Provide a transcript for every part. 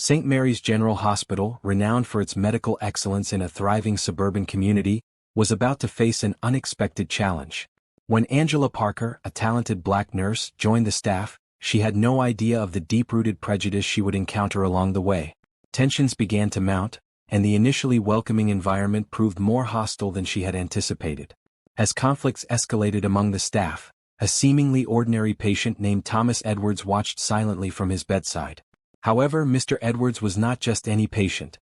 St. Mary's General Hospital, renowned for its medical excellence in a thriving suburban community, was about to face an unexpected challenge. When Angela Parker, a talented black nurse, joined the staff, she had no idea of the deep-rooted prejudice she would encounter along the way. Tensions began to mount, and the initially welcoming environment proved more hostile than she had anticipated. As conflicts escalated among the staff, a seemingly ordinary patient named Thomas Edwards watched silently from his bedside. However, Mr. Edwards was not just any patient.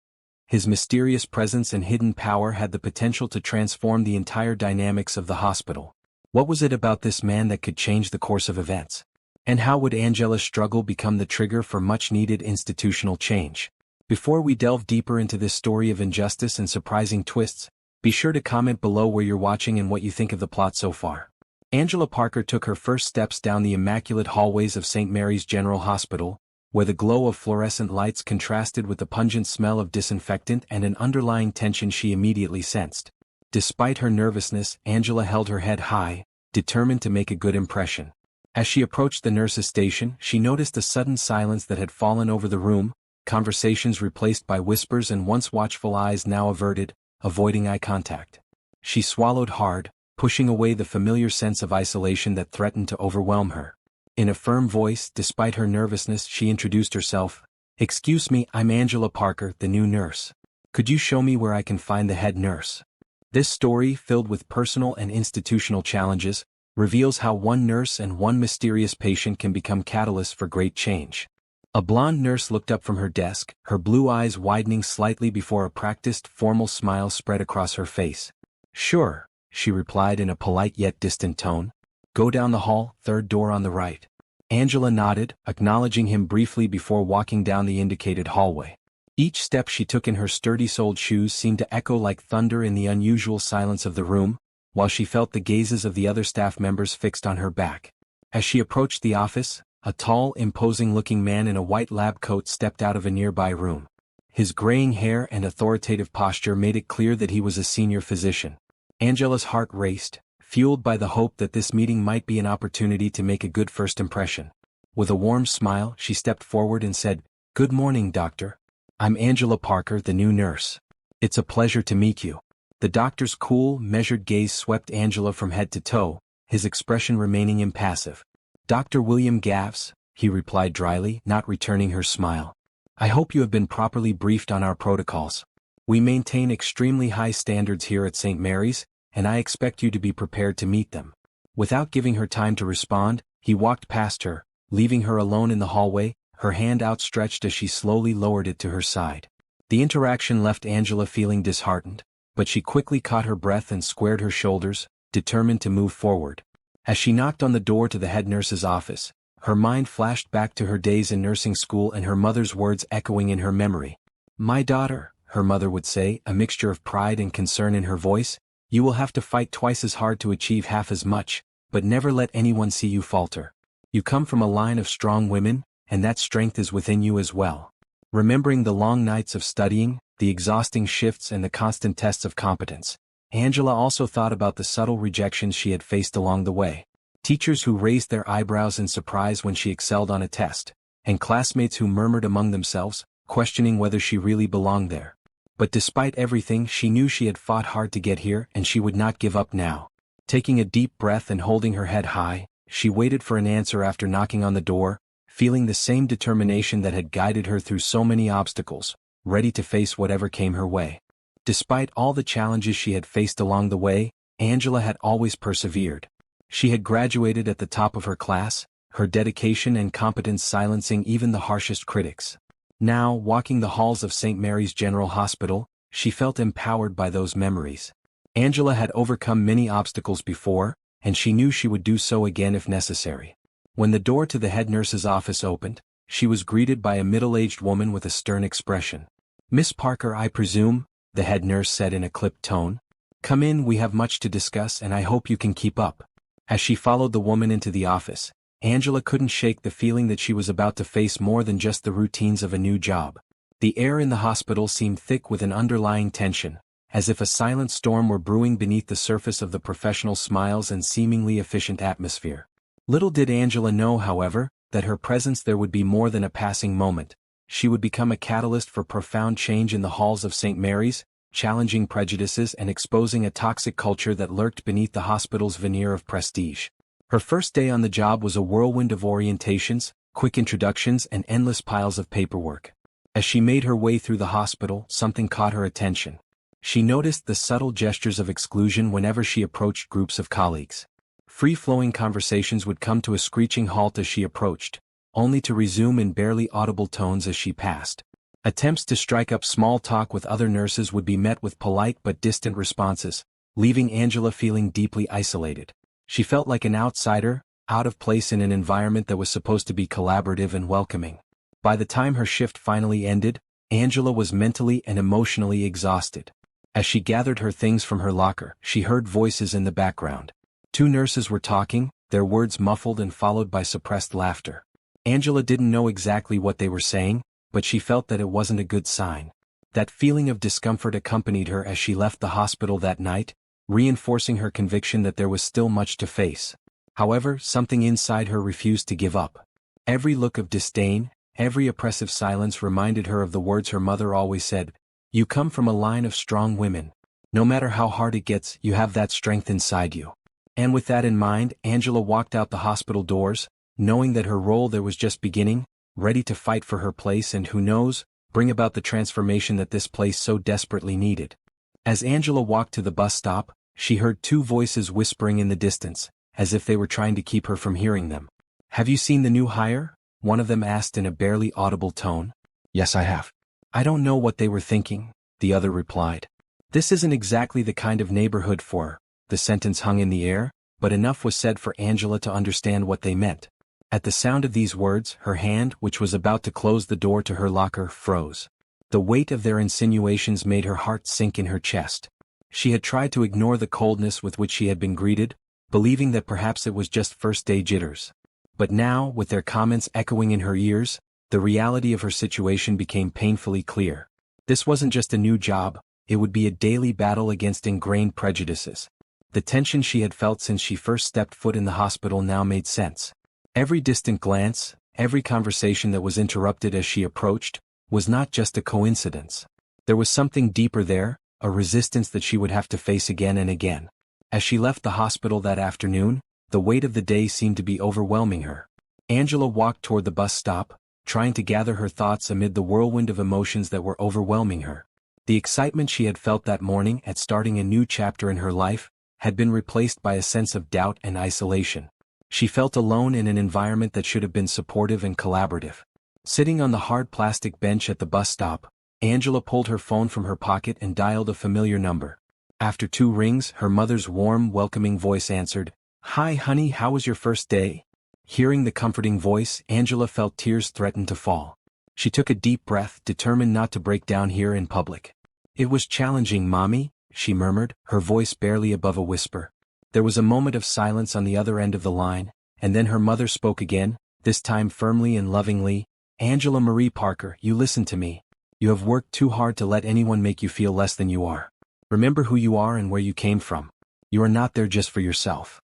His mysterious presence and hidden power had the potential to transform the entire dynamics of the hospital. What was it about this man that could change the course of events? And how would Angela's struggle become the trigger for much-needed institutional change? Before we delve deeper into this story of injustice and surprising twists, be sure to comment below where you're watching and what you think of the plot so far. Angela Parker took her first steps down the immaculate hallways of St. Mary's General Hospital, where the glow of fluorescent lights contrasted with the pungent smell of disinfectant and an underlying tension she immediately sensed. Despite her nervousness, Angela held her head high, determined to make a good impression. As she approached the nurse's station, she noticed a sudden silence that had fallen over the room, conversations replaced by whispers and once watchful eyes now averted, avoiding eye contact. She swallowed hard, pushing away the familiar sense of isolation that threatened to overwhelm her. In a firm voice, despite her nervousness, she introduced herself. "Excuse me, I'm Angela Parker, the new nurse. Could you show me where I can find the head nurse?" This story, filled with personal and institutional challenges, reveals how one nurse and one mysterious patient can become catalysts for great change. A blonde nurse looked up from her desk, her blue eyes widening slightly before a practiced, formal smile spread across her face. "Sure," she replied in a polite yet distant tone. "Go down the hall, third door on the right." Angela nodded, acknowledging him briefly before walking down the indicated hallway. Each step she took in her sturdy-soled shoes seemed to echo like thunder in the unusual silence of the room, while she felt the gazes of the other staff members fixed on her back. As she approached the office, a tall, imposing-looking man in a white lab coat stepped out of a nearby room. His graying hair and authoritative posture made it clear that he was a senior physician. Angela's heart raced, fueled by the hope that this meeting might be an opportunity to make a good first impression. With a warm smile, she stepped forward and said, "Good morning, doctor. I'm Angela Parker, the new nurse. It's a pleasure to meet you." The doctor's cool, measured gaze swept Angela from head to toe, his expression remaining impassive. "Dr. William Gaffs," he replied dryly, not returning her smile. "I hope you have been properly briefed on our protocols. We maintain extremely high standards here at St. Mary's, and I expect you to be prepared to meet them." Without giving her time to respond, he walked past her, leaving her alone in the hallway, her hand outstretched as she slowly lowered it to her side. The interaction left Angela feeling disheartened, but she quickly caught her breath and squared her shoulders, determined to move forward. As she knocked on the door to the head nurse's office, her mind flashed back to her days in nursing school and her mother's words echoing in her memory. "My daughter," her mother would say, a mixture of pride and concern in her voice, "you will have to fight twice as hard to achieve half as much, but never let anyone see you falter. You come from a line of strong women, and that strength is within you as well." Remembering the long nights of studying, the exhausting shifts and the constant tests of competence, Angela also thought about the subtle rejections she had faced along the way. Teachers who raised their eyebrows in surprise when she excelled on a test, and classmates who murmured among themselves, questioning whether she really belonged there. But despite everything, she knew she had fought hard to get here and she would not give up now. Taking a deep breath and holding her head high, she waited for an answer after knocking on the door, feeling the same determination that had guided her through so many obstacles, ready to face whatever came her way. Despite all the challenges she had faced along the way, Angela had always persevered. She had graduated at the top of her class, her dedication and competence silencing even the harshest critics. Now, walking the halls of St. Mary's General Hospital, she felt empowered by those memories. Angela had overcome many obstacles before, and she knew she would do so again if necessary. When the door to the head nurse's office opened, she was greeted by a middle-aged woman with a stern expression. "Miss Parker, I presume," the head nurse said in a clipped tone. "Come in, we have much to discuss and I hope you can keep up." As she followed the woman into the office, Angela couldn't shake the feeling that she was about to face more than just the routines of a new job. The air in the hospital seemed thick with an underlying tension, as if a silent storm were brewing beneath the surface of the professional smiles and seemingly efficient atmosphere. Little did Angela know, however, that her presence there would be more than a passing moment. She would become a catalyst for profound change in the halls of St. Mary's, challenging prejudices and exposing a toxic culture that lurked beneath the hospital's veneer of prestige. Her first day on the job was a whirlwind of orientations, quick introductions and endless piles of paperwork. As she made her way through the hospital, something caught her attention. She noticed the subtle gestures of exclusion whenever she approached groups of colleagues. Free-flowing conversations would come to a screeching halt as she approached, only to resume in barely audible tones as she passed. Attempts to strike up small talk with other nurses would be met with polite but distant responses, leaving Angela feeling deeply isolated. She felt like an outsider, out of place in an environment that was supposed to be collaborative and welcoming. By the time her shift finally ended, Angela was mentally and emotionally exhausted. As she gathered her things from her locker, she heard voices in the background. Two nurses were talking, their words muffled and followed by suppressed laughter. Angela didn't know exactly what they were saying, but she felt that it wasn't a good sign. That feeling of discomfort accompanied her as she left the hospital that night, reinforcing her conviction that there was still much to face. However, something inside her refused to give up. Every look of disdain, every oppressive silence reminded her of the words her mother always said, "You come from a line of strong women. No matter how hard it gets, you have that strength inside you." And with that in mind, Angela walked out the hospital doors, knowing that her role there was just beginning, ready to fight for her place and who knows, bring about the transformation that this place so desperately needed. As Angela walked to the bus stop, she heard two voices whispering in the distance, as if they were trying to keep her from hearing them. "Have you seen the new hire?" one of them asked in a barely audible tone. "Yes, I have." "I don't know what they were thinking," the other replied. "This isn't exactly the kind of neighborhood for her." The sentence hung in the air, but enough was said for Angela to understand what they meant. At the sound of these words, her hand, which was about to close the door to her locker, froze. The weight of their insinuations made her heart sink in her chest. She had tried to ignore the coldness with which she had been greeted, believing that perhaps it was just first-day jitters. But now, with their comments echoing in her ears, the reality of her situation became painfully clear. This wasn't just a new job, it would be a daily battle against ingrained prejudices. The tension she had felt since she first stepped foot in the hospital now made sense. Every distant glance, every conversation that was interrupted as she approached, was not just a coincidence. There was something deeper there, a resistance that she would have to face again and again. As she left the hospital that afternoon, the weight of the day seemed to be overwhelming her. Angela walked toward the bus stop, trying to gather her thoughts amid the whirlwind of emotions that were overwhelming her. The excitement she had felt that morning at starting a new chapter in her life had been replaced by a sense of doubt and isolation. She felt alone in an environment that should have been supportive and collaborative. Sitting on the hard plastic bench at the bus stop, Angela pulled her phone from her pocket and dialed a familiar number. After 2 rings, her mother's warm, welcoming voice answered, "Hi honey, how was your first day?" Hearing the comforting voice, Angela felt tears threaten to fall. She took a deep breath, determined not to break down here in public. "It was challenging, Mommy," she murmured, her voice barely above a whisper. There was a moment of silence on the other end of the line, and then her mother spoke again, this time firmly and lovingly. "Angela Marie Parker, you listen to me. You have worked too hard to let anyone make you feel less than you are. Remember who you are and where you came from. You are not there just for yourself."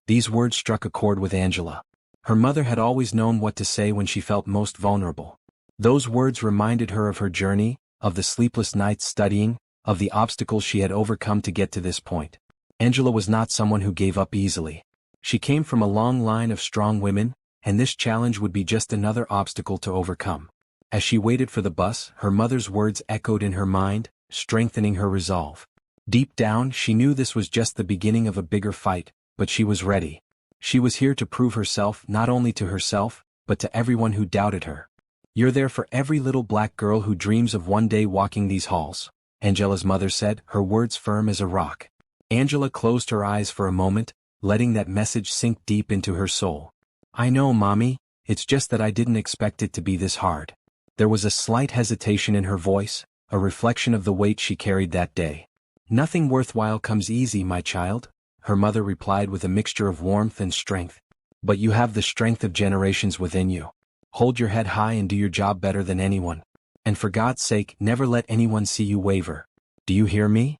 These words struck a chord with Angela. Her mother had always known what to say when she felt most vulnerable. Those words reminded her of her journey, of the sleepless nights studying, of the obstacles she had overcome to get to this point. Angela was not someone who gave up easily. She came from a long line of strong women, and this challenge would be just another obstacle to overcome. As she waited for the bus, her mother's words echoed in her mind, strengthening her resolve. Deep down, she knew this was just the beginning of a bigger fight, but she was ready. She was here to prove herself not only to herself, but to everyone who doubted her. "You're there for every little black girl who dreams of one day walking these halls," Angela's mother said, her words firm as a rock. Angela closed her eyes for a moment, letting that message sink deep into her soul. "I know, Mommy, it's just that I didn't expect it to be this hard." There was a slight hesitation in her voice, a reflection of the weight she carried that day. "Nothing worthwhile comes easy, my child," her mother replied with a mixture of warmth and strength. "But you have the strength of generations within you. Hold your head high and do your job better than anyone. And for God's sake, never let anyone see you waver. Do you hear me?"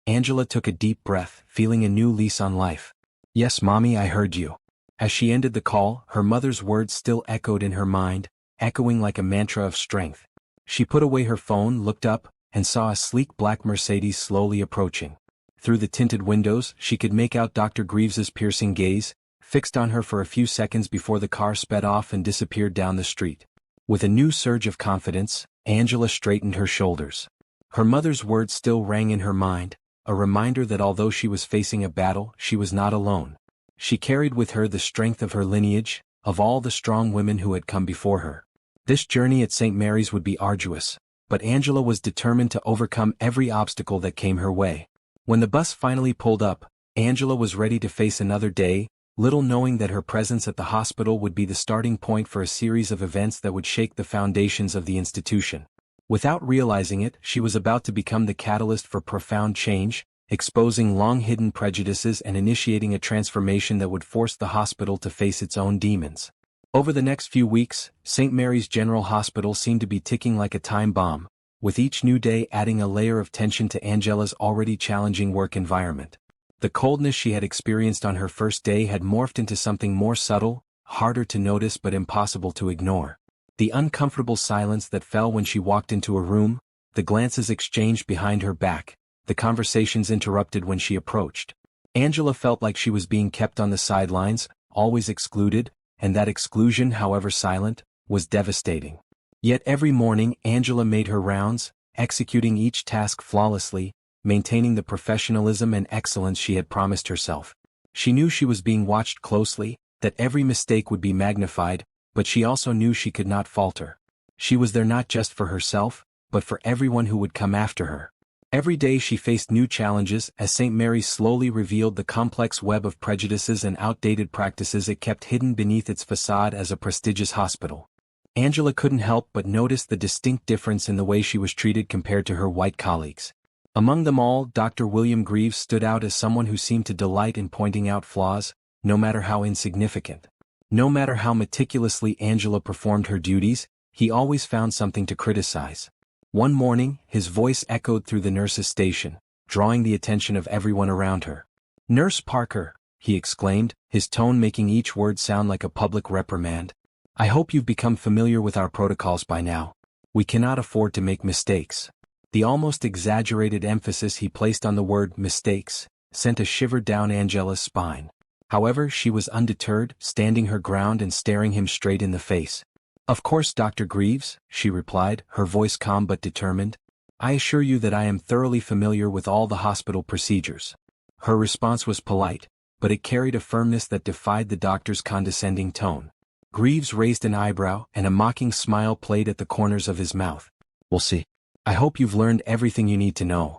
Angela took a deep breath, feeling a new lease on life. "Yes, Mommy, I heard you." As she ended the call, her mother's words still echoed in her mind, echoing like a mantra of strength. She put away her phone, looked up, and saw a sleek black Mercedes slowly approaching. Through the tinted windows, she could make out Dr. Greaves's piercing gaze, fixed on her for a few seconds before the car sped off and disappeared down the street. With a new surge of confidence, Angela straightened her shoulders. Her mother's words still rang in her mind, a reminder that although she was facing a battle, she was not alone. She carried with her the strength of her lineage, of all the strong women who had come before her. This journey at St. Mary's would be arduous, but Angela was determined to overcome every obstacle that came her way. When the bus finally pulled up, Angela was ready to face another day, little knowing that her presence at the hospital would be the starting point for a series of events that would shake the foundations of the institution. Without realizing it, she was about to become the catalyst for profound change, exposing long-hidden prejudices and initiating a transformation that would force the hospital to face its own demons. Over the next few weeks, St. Mary's General Hospital seemed to be ticking like a time bomb, with each new day adding a layer of tension to Angela's already challenging work environment. The coldness she had experienced on her first day had morphed into something more subtle, harder to notice but impossible to ignore. The uncomfortable silence that fell when she walked into a room, the glances exchanged behind her back, the conversations interrupted when she approached. Angela felt like she was being kept on the sidelines, always excluded, and that exclusion, however silent, was devastating. Yet every morning Angela made her rounds, executing each task flawlessly, maintaining the professionalism and excellence she had promised herself. She knew she was being watched closely, that every mistake would be magnified, but she also knew she could not falter. She was there not just for herself, but for everyone who would come after her. Every day she faced new challenges as St. Mary's slowly revealed the complex web of prejudices and outdated practices it kept hidden beneath its facade as a prestigious hospital. Angela couldn't help but notice the distinct difference in the way she was treated compared to her white colleagues. Among them all, Dr. William Greaves stood out as someone who seemed to delight in pointing out flaws, no matter how insignificant. No matter how meticulously Angela performed her duties, he always found something to criticize. One morning, his voice echoed through the nurses' station, drawing the attention of everyone around her. "Nurse Parker," he exclaimed, his tone making each word sound like a public reprimand. "I hope you've become familiar with our protocols by now. We cannot afford to make mistakes." The almost exaggerated emphasis he placed on the word mistakes sent a shiver down Angela's spine. However, she was undeterred, standing her ground and staring him straight in the face. "Of course, Dr. Greaves," she replied, her voice calm but determined. "I assure you that I am thoroughly familiar with all the hospital procedures." Her response was polite, but it carried a firmness that defied the doctor's condescending tone. Greaves raised an eyebrow, and a mocking smile played at the corners of his mouth. "We'll see. I hope you've learned everything you need to know."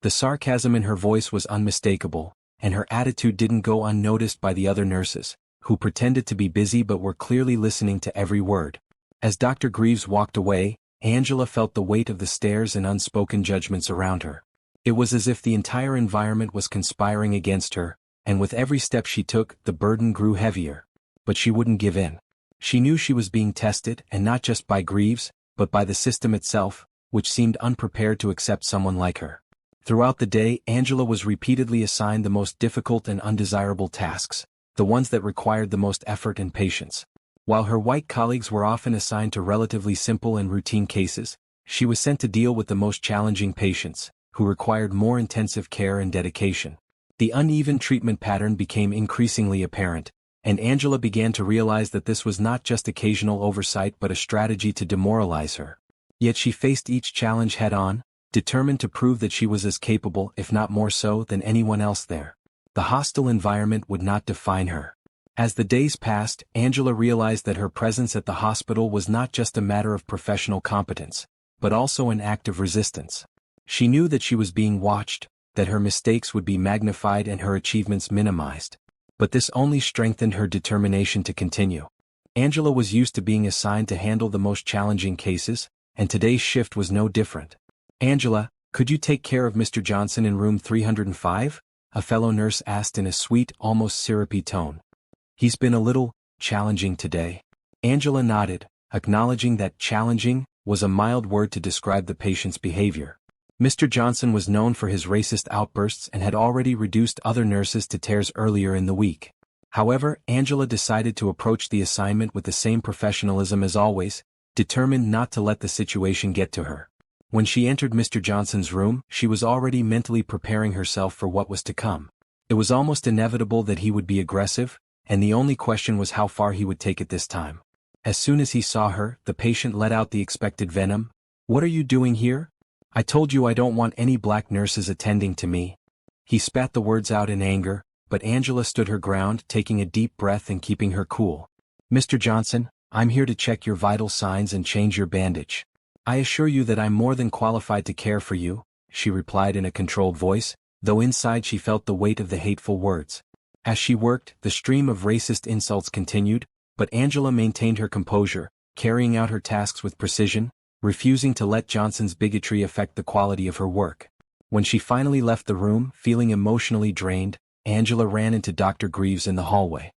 The sarcasm in her voice was unmistakable, and her attitude didn't go unnoticed by the other nurses, who pretended to be busy but were clearly listening to every word. As Dr. Greaves walked away, Angela felt the weight of the stares and unspoken judgments around her. It was as if the entire environment was conspiring against her, and with every step she took, the burden grew heavier. But she wouldn't give in. She knew she was being tested, and not just by Greaves, but by the system itself, which seemed unprepared to accept someone like her. Throughout the day, Angela was repeatedly assigned the most difficult and undesirable tasks, the ones that required the most effort and patience. While her white colleagues were often assigned to relatively simple and routine cases, she was sent to deal with the most challenging patients, who required more intensive care and dedication. The uneven treatment pattern became increasingly apparent, and Angela began to realize that this was not just occasional oversight but a strategy to demoralize her. Yet she faced each challenge head-on, determined to prove that she was as capable, if not more so, than anyone else there. The hostile environment would not define her. As the days passed, Angela realized that her presence at the hospital was not just a matter of professional competence, but also an act of resistance. She knew that she was being watched, that her mistakes would be magnified and her achievements minimized. But this only strengthened her determination to continue. Angela was used to being assigned to handle the most challenging cases, and today's shift was no different. "Angela, could you take care of Mr. Johnson in room 305? A fellow nurse asked in a sweet, almost syrupy tone. "He's been a little challenging today." Angela nodded, acknowledging that challenging was a mild word to describe the patient's behavior. Mr. Johnson was known for his racist outbursts and had already reduced other nurses to tears earlier in the week. However, Angela decided to approach the assignment with the same professionalism as always, determined not to let the situation get to her. When she entered Mr. Johnson's room, she was already mentally preparing herself for what was to come. It was almost inevitable that he would be aggressive, and the only question was how far he would take it this time. As soon as he saw her, the patient let out the expected venom. "What are you doing here? I told you I don't want any black nurses attending to me." He spat the words out in anger, but Angela stood her ground, taking a deep breath and keeping her cool. "Mr. Johnson, I'm here to check your vital signs and change your bandage. I assure you that I'm more than qualified to care for you," she replied in a controlled voice, though inside she felt the weight of the hateful words. As she worked, the stream of racist insults continued, but Angela maintained her composure, carrying out her tasks with precision, refusing to let Johnson's bigotry affect the quality of her work. When she finally left the room, feeling emotionally drained, Angela ran into Dr. Greaves in the hallway.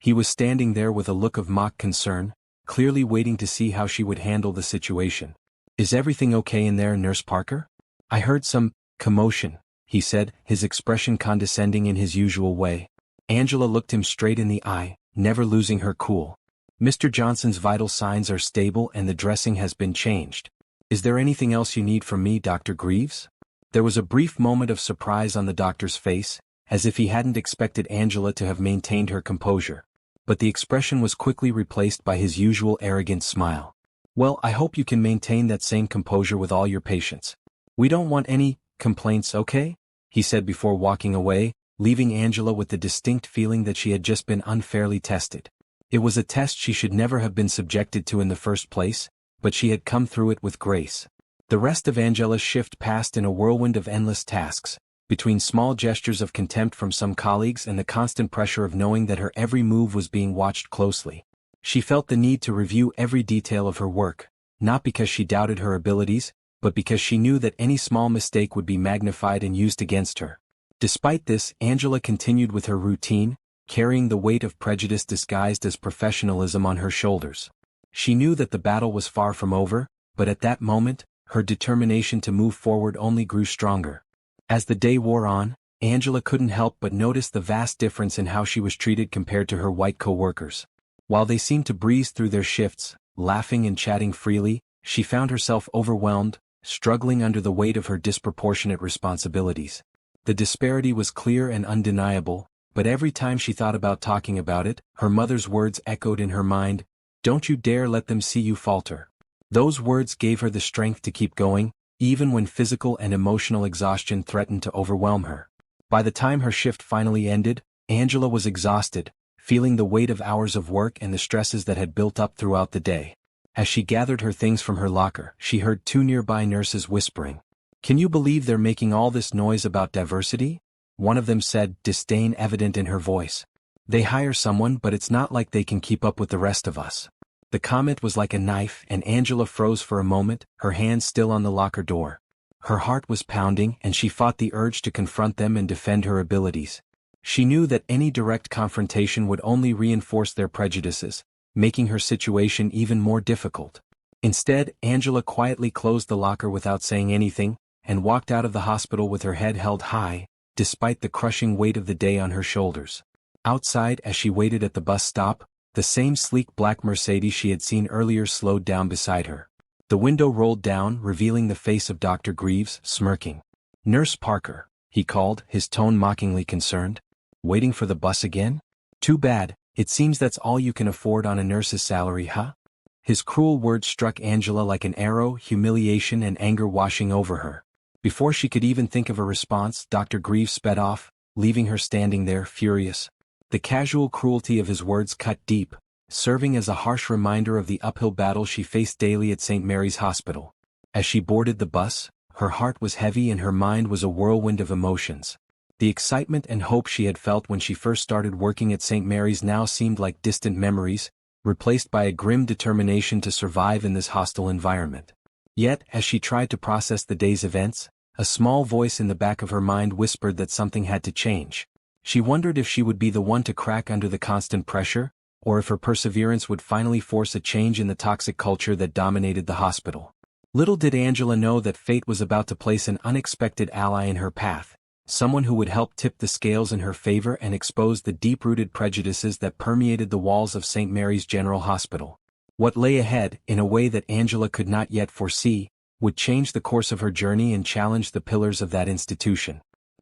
He was standing there with a look of mock concern, clearly waiting to see how she would handle the situation. "Is everything okay in there, Nurse Parker? I heard some commotion," he said, his expression condescending in his usual way. Angela looked him straight in the eye, never losing her cool. "Mr. Johnson's vital signs are stable and the dressing has been changed. Is there anything else you need from me, Dr. Greaves?" There was a brief moment of surprise on the doctor's face, as if he hadn't expected Angela to have maintained her composure. But the expression was quickly replaced by his usual arrogant smile. "Well, I hope you can maintain that same composure with all your patients. We don't want any complaints, okay?" he said before walking away, leaving Angela with the distinct feeling that she had just been unfairly tested. It was a test she should never have been subjected to in the first place, but she had come through it with grace. The rest of Angela's shift passed in a whirlwind of endless tasks, between small gestures of contempt from some colleagues and the constant pressure of knowing that her every move was being watched closely. She felt the need to review every detail of her work, not because she doubted her abilities, but because she knew that any small mistake would be magnified and used against her. Despite this, Angela continued with her routine, carrying the weight of prejudice disguised as professionalism on her shoulders. She knew that the battle was far from over, but at that moment, her determination to move forward only grew stronger. As the day wore on, Angela couldn't help but notice the vast difference in how she was treated compared to her white co-workers. While they seemed to breeze through their shifts, laughing and chatting freely, she found herself overwhelmed, struggling under the weight of her disproportionate responsibilities. The disparity was clear and undeniable, but every time she thought about talking about it, her mother's words echoed in her mind, "Don't you dare let them see you falter." Those words gave her the strength to keep going, even when physical and emotional exhaustion threatened to overwhelm her. By the time her shift finally ended, Angela was exhausted, feeling the weight of hours of work and the stresses that had built up throughout the day. As she gathered her things from her locker, she heard two nearby nurses whispering, "Can you believe they're making all this noise about diversity?" One of them said, disdain evident in her voice. "They hire someone, but it's not like they can keep up with the rest of us." The comment was like a knife, and Angela froze for a moment, her hands still on the locker door. Her heart was pounding, and she fought the urge to confront them and defend her abilities. She knew that any direct confrontation would only reinforce their prejudices, making her situation even more difficult. Instead, Angela quietly closed the locker without saying anything, and walked out of the hospital with her head held high, despite the crushing weight of the day on her shoulders. Outside, as she waited at the bus stop, the same sleek black Mercedes she had seen earlier slowed down beside her. The window rolled down, revealing the face of Dr. Greaves, smirking. "Nurse Parker," he called, his tone mockingly concerned. "Waiting for the bus again? Too bad, it seems that's all you can afford on a nurse's salary, huh?" His cruel words struck Angela like an arrow, humiliation and anger washing over her. Before she could even think of a response, Dr. Greaves sped off, leaving her standing there, furious. The casual cruelty of his words cut deep, serving as a harsh reminder of the uphill battle she faced daily at St. Mary's Hospital. As she boarded the bus, her heart was heavy and her mind was a whirlwind of emotions. The excitement and hope she had felt when she first started working at St. Mary's now seemed like distant memories, replaced by a grim determination to survive in this hostile environment. Yet, as she tried to process the day's events, a small voice in the back of her mind whispered that something had to change. She wondered if she would be the one to crack under the constant pressure, or if her perseverance would finally force a change in the toxic culture that dominated the hospital. Little did Angela know that fate was about to place an unexpected ally in her path, someone who would help tip the scales in her favor and expose the deep-rooted prejudices that permeated the walls of St. Mary's General Hospital. What lay ahead, in a way that Angela could not yet foresee, would change the course of her journey and challenge the pillars of that institution.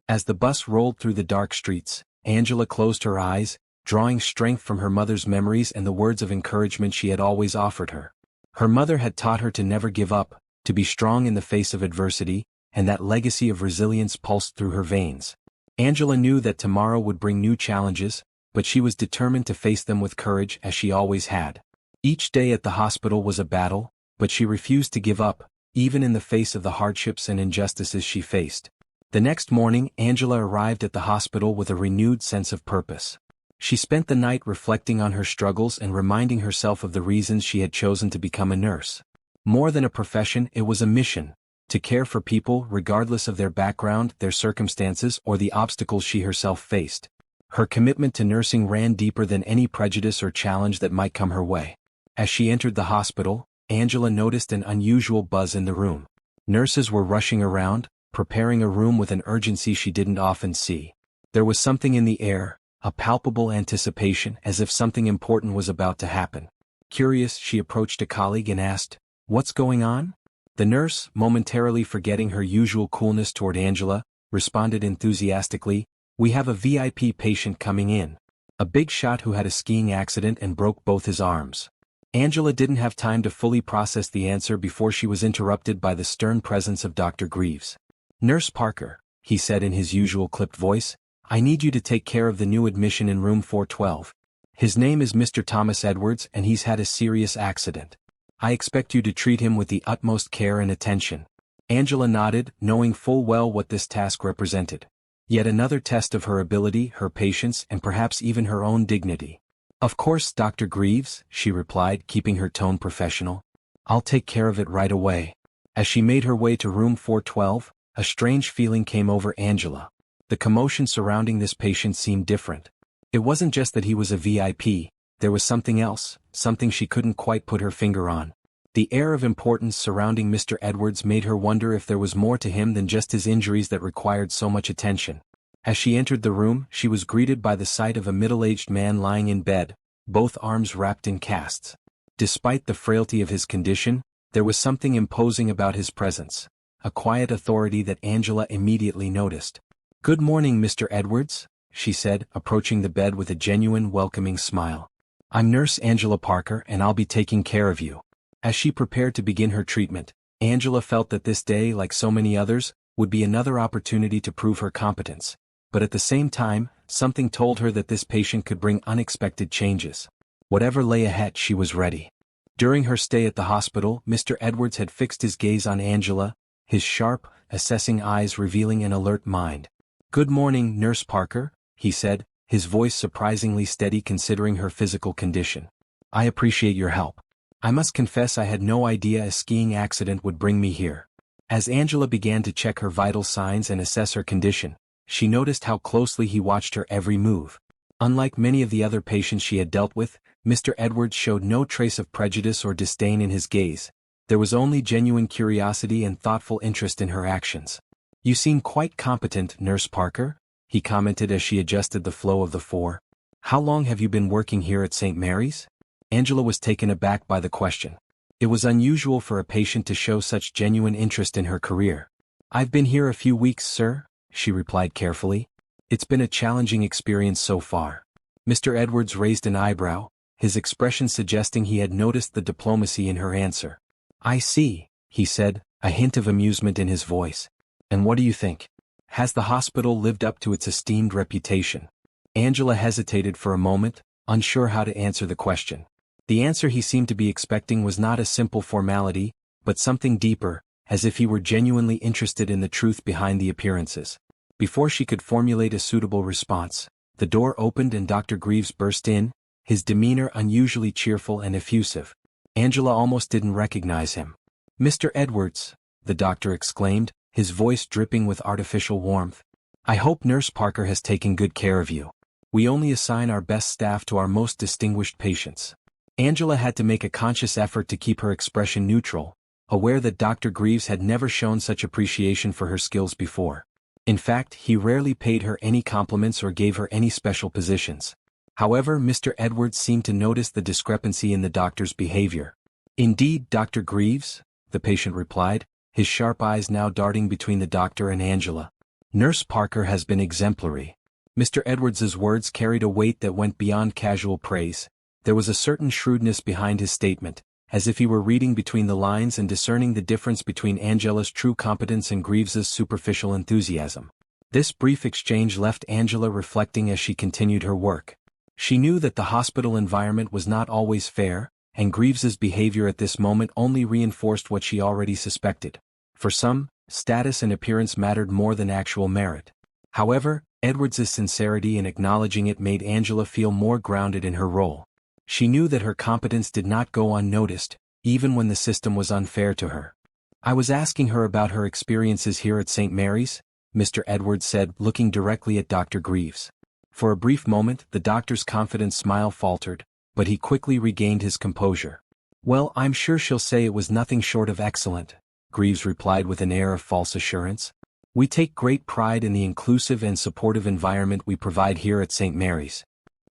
As the bus rolled through the dark streets, Angela closed her eyes, drawing strength from her mother's memories and the words of encouragement she had always offered her. Her mother had taught her to never give up, to be strong in the face of adversity, and that legacy of resilience pulsed through her veins. Angela knew that tomorrow would bring new challenges, but she was determined to face them with courage as she always had. Each day at the hospital was a battle, but she refused to give up, even in the face of the hardships and injustices she faced. The next morning, Angela arrived at the hospital with a renewed sense of purpose. She spent the night reflecting on her struggles and reminding herself of the reasons she had chosen to become a nurse. More than a profession, it was a mission: to care for people regardless of their background, their circumstances, or the obstacles she herself faced. Her commitment to nursing ran deeper than any prejudice or challenge that might come her way. As she entered the hospital, Angela noticed an unusual buzz in the room. Nurses were rushing around, preparing a room with an urgency she didn't often see. There was something in the air, a palpable anticipation, as if something important was about to happen. Curious, she approached a colleague and asked, "What's going on?" The nurse, momentarily forgetting her usual coolness toward Angela, responded enthusiastically, "We have a VIP patient coming in. A big shot who had a skiing accident and broke both his arms." Angela didn't have time to fully process the answer before she was interrupted by the stern presence of Dr. Greaves. "Nurse Parker," he said in his usual clipped voice, "I need you to take care of the new admission in room 412. His name is Mr. Thomas Edwards and he's had a serious accident. I expect you to treat him with the utmost care and attention." Angela nodded, knowing full well what this task represented. Yet another test of her ability, her patience, and perhaps even her own dignity. "Of course, Dr. Greaves," she replied, keeping her tone professional. "I'll take care of it right away." As she made her way to room 412, a strange feeling came over Angela. The commotion surrounding this patient seemed different. It wasn't just that he was a VIP, there was something else, something she couldn't quite put her finger on. The air of importance surrounding Mr. Edwards made her wonder if there was more to him than just his injuries that required so much attention. As she entered the room, she was greeted by the sight of a middle-aged man lying in bed, both arms wrapped in casts. Despite the frailty of his condition, there was something imposing about his presence, a quiet authority that Angela immediately noticed. "Good morning, Mr. Edwards," she said, approaching the bed with a genuine, welcoming smile. "I'm Nurse Angela Parker and I'll be taking care of you." As she prepared to begin her treatment, Angela felt that this day, like so many others, would be another opportunity to prove her competence. But at the same time, something told her that this patient could bring unexpected changes. Whatever lay ahead, she was ready. During her stay at the hospital, Mr. Edwards had fixed his gaze on Angela, his sharp, assessing eyes revealing an alert mind. "Good morning, Nurse Parker," he said, his voice surprisingly steady considering her physical condition. "I appreciate your help. I must confess I had no idea a skiing accident would bring me here." As Angela began to check her vital signs and assess her condition, she noticed how closely he watched her every move. Unlike many of the other patients she had dealt with, Mr. Edwards showed no trace of prejudice or disdain in his gaze. There was only genuine curiosity and thoughtful interest in her actions. "You seem quite competent, Nurse Parker," he commented as she adjusted the flow of the four. "How long have you been working here at St. Mary's?" Angela was taken aback by the question. It was unusual for a patient to show such genuine interest in her career. "I've been here a few weeks, sir," she replied carefully. "It's been a challenging experience so far." Mr. Edwards raised an eyebrow, his expression suggesting he had noticed the diplomacy in her answer. "I see," he said, a hint of amusement in his voice. "And what do you think? Has the hospital lived up to its esteemed reputation?" Angela hesitated for a moment, unsure how to answer the question. The answer he seemed to be expecting was not a simple formality, but something deeper, as if he were genuinely interested in the truth behind the appearances. Before she could formulate a suitable response, the door opened and Dr. Greaves burst in, his demeanor unusually cheerful and effusive. Angela almost didn't recognize him. "Mr. Edwards," the doctor exclaimed, his voice dripping with artificial warmth. "I hope Nurse Parker has taken good care of you. We only assign our best staff to our most distinguished patients." Angela had to make a conscious effort to keep her expression neutral, aware that Dr. Greaves had never shown such appreciation for her skills before. In fact, he rarely paid her any compliments or gave her any special positions. However, Mr. Edwards seemed to notice the discrepancy in the doctor's behavior. "Indeed, Dr. Greaves," the patient replied, his sharp eyes now darting between the doctor and Angela. "Nurse Parker has been exemplary." Mr. Edwards's words carried a weight that went beyond casual praise. There was a certain shrewdness behind his statement, as if he were reading between the lines and discerning the difference between Angela's true competence and Greaves's superficial enthusiasm. This brief exchange left Angela reflecting as she continued her work. She knew that the hospital environment was not always fair, and Greaves's behavior at this moment only reinforced what she already suspected. For some, status and appearance mattered more than actual merit. However, Edwards's sincerity in acknowledging it made Angela feel more grounded in her role. She knew that her competence did not go unnoticed, even when the system was unfair to her. "I was asking her about her experiences here at St. Mary's," Mr. Edwards said, looking directly at Dr. Greaves. For a brief moment, the doctor's confident smile faltered, but he quickly regained his composure. "Well, I'm sure she'll say it was nothing short of excellent," Greaves replied with an air of false assurance. "We take great pride in the inclusive and supportive environment we provide here at St. Mary's."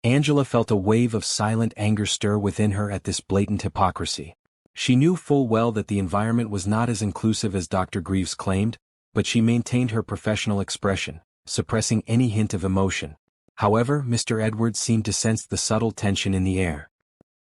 Angela felt a wave of silent anger stir within her at this blatant hypocrisy. She knew full well that the environment was not as inclusive as Dr. Greaves claimed, but she maintained her professional expression, suppressing any hint of emotion. However, Mr. Edwards seemed to sense the subtle tension in the air.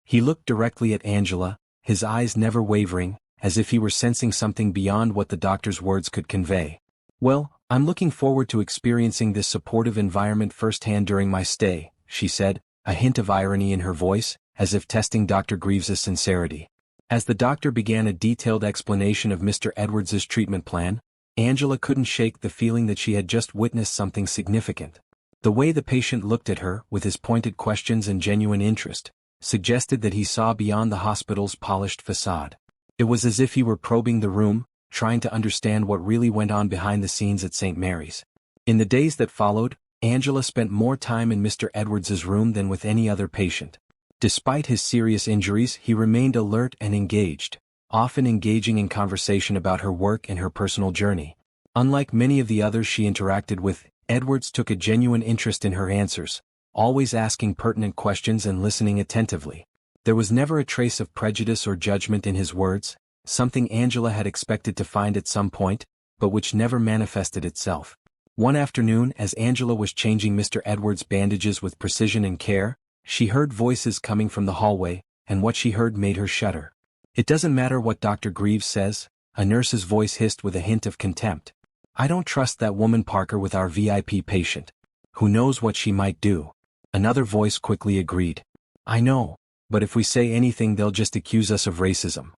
He looked directly at Angela, his eyes never wavering, as if he were sensing something beyond what the doctor's words could convey. "Well, I'm looking forward to experiencing this supportive environment firsthand during my stay," she said, a hint of irony in her voice, as if testing Dr. Greaves's sincerity. As the doctor began a detailed explanation of Mr. Edwards's treatment plan, Angela couldn't shake the feeling that she had just witnessed something significant. The way the patient looked at her, with his pointed questions and genuine interest, suggested that he saw beyond the hospital's polished facade. It was as if he were probing the room, trying to understand what really went on behind the scenes at St. Mary's. In the days that followed, Angela spent more time in Mr. Edwards's room than with any other patient. Despite his serious injuries, he remained alert and engaged, often engaging in conversation about her work and her personal journey. Unlike many of the others she interacted with, Edwards took a genuine interest in her answers, always asking pertinent questions and listening attentively. There was never a trace of prejudice or judgment in his words, something Angela had expected to find at some point, but which never manifested itself. One afternoon, as Angela was changing Mr. Edwards' bandages with precision and care, she heard voices coming from the hallway, and what she heard made her shudder. "It doesn't matter what Dr. Greaves says," a nurse's voice hissed with a hint of contempt. "I don't trust that woman Parker with our VIP patient. Who knows what she might do?" Another voice quickly agreed. "I know, but if we say anything they'll just accuse us of racism."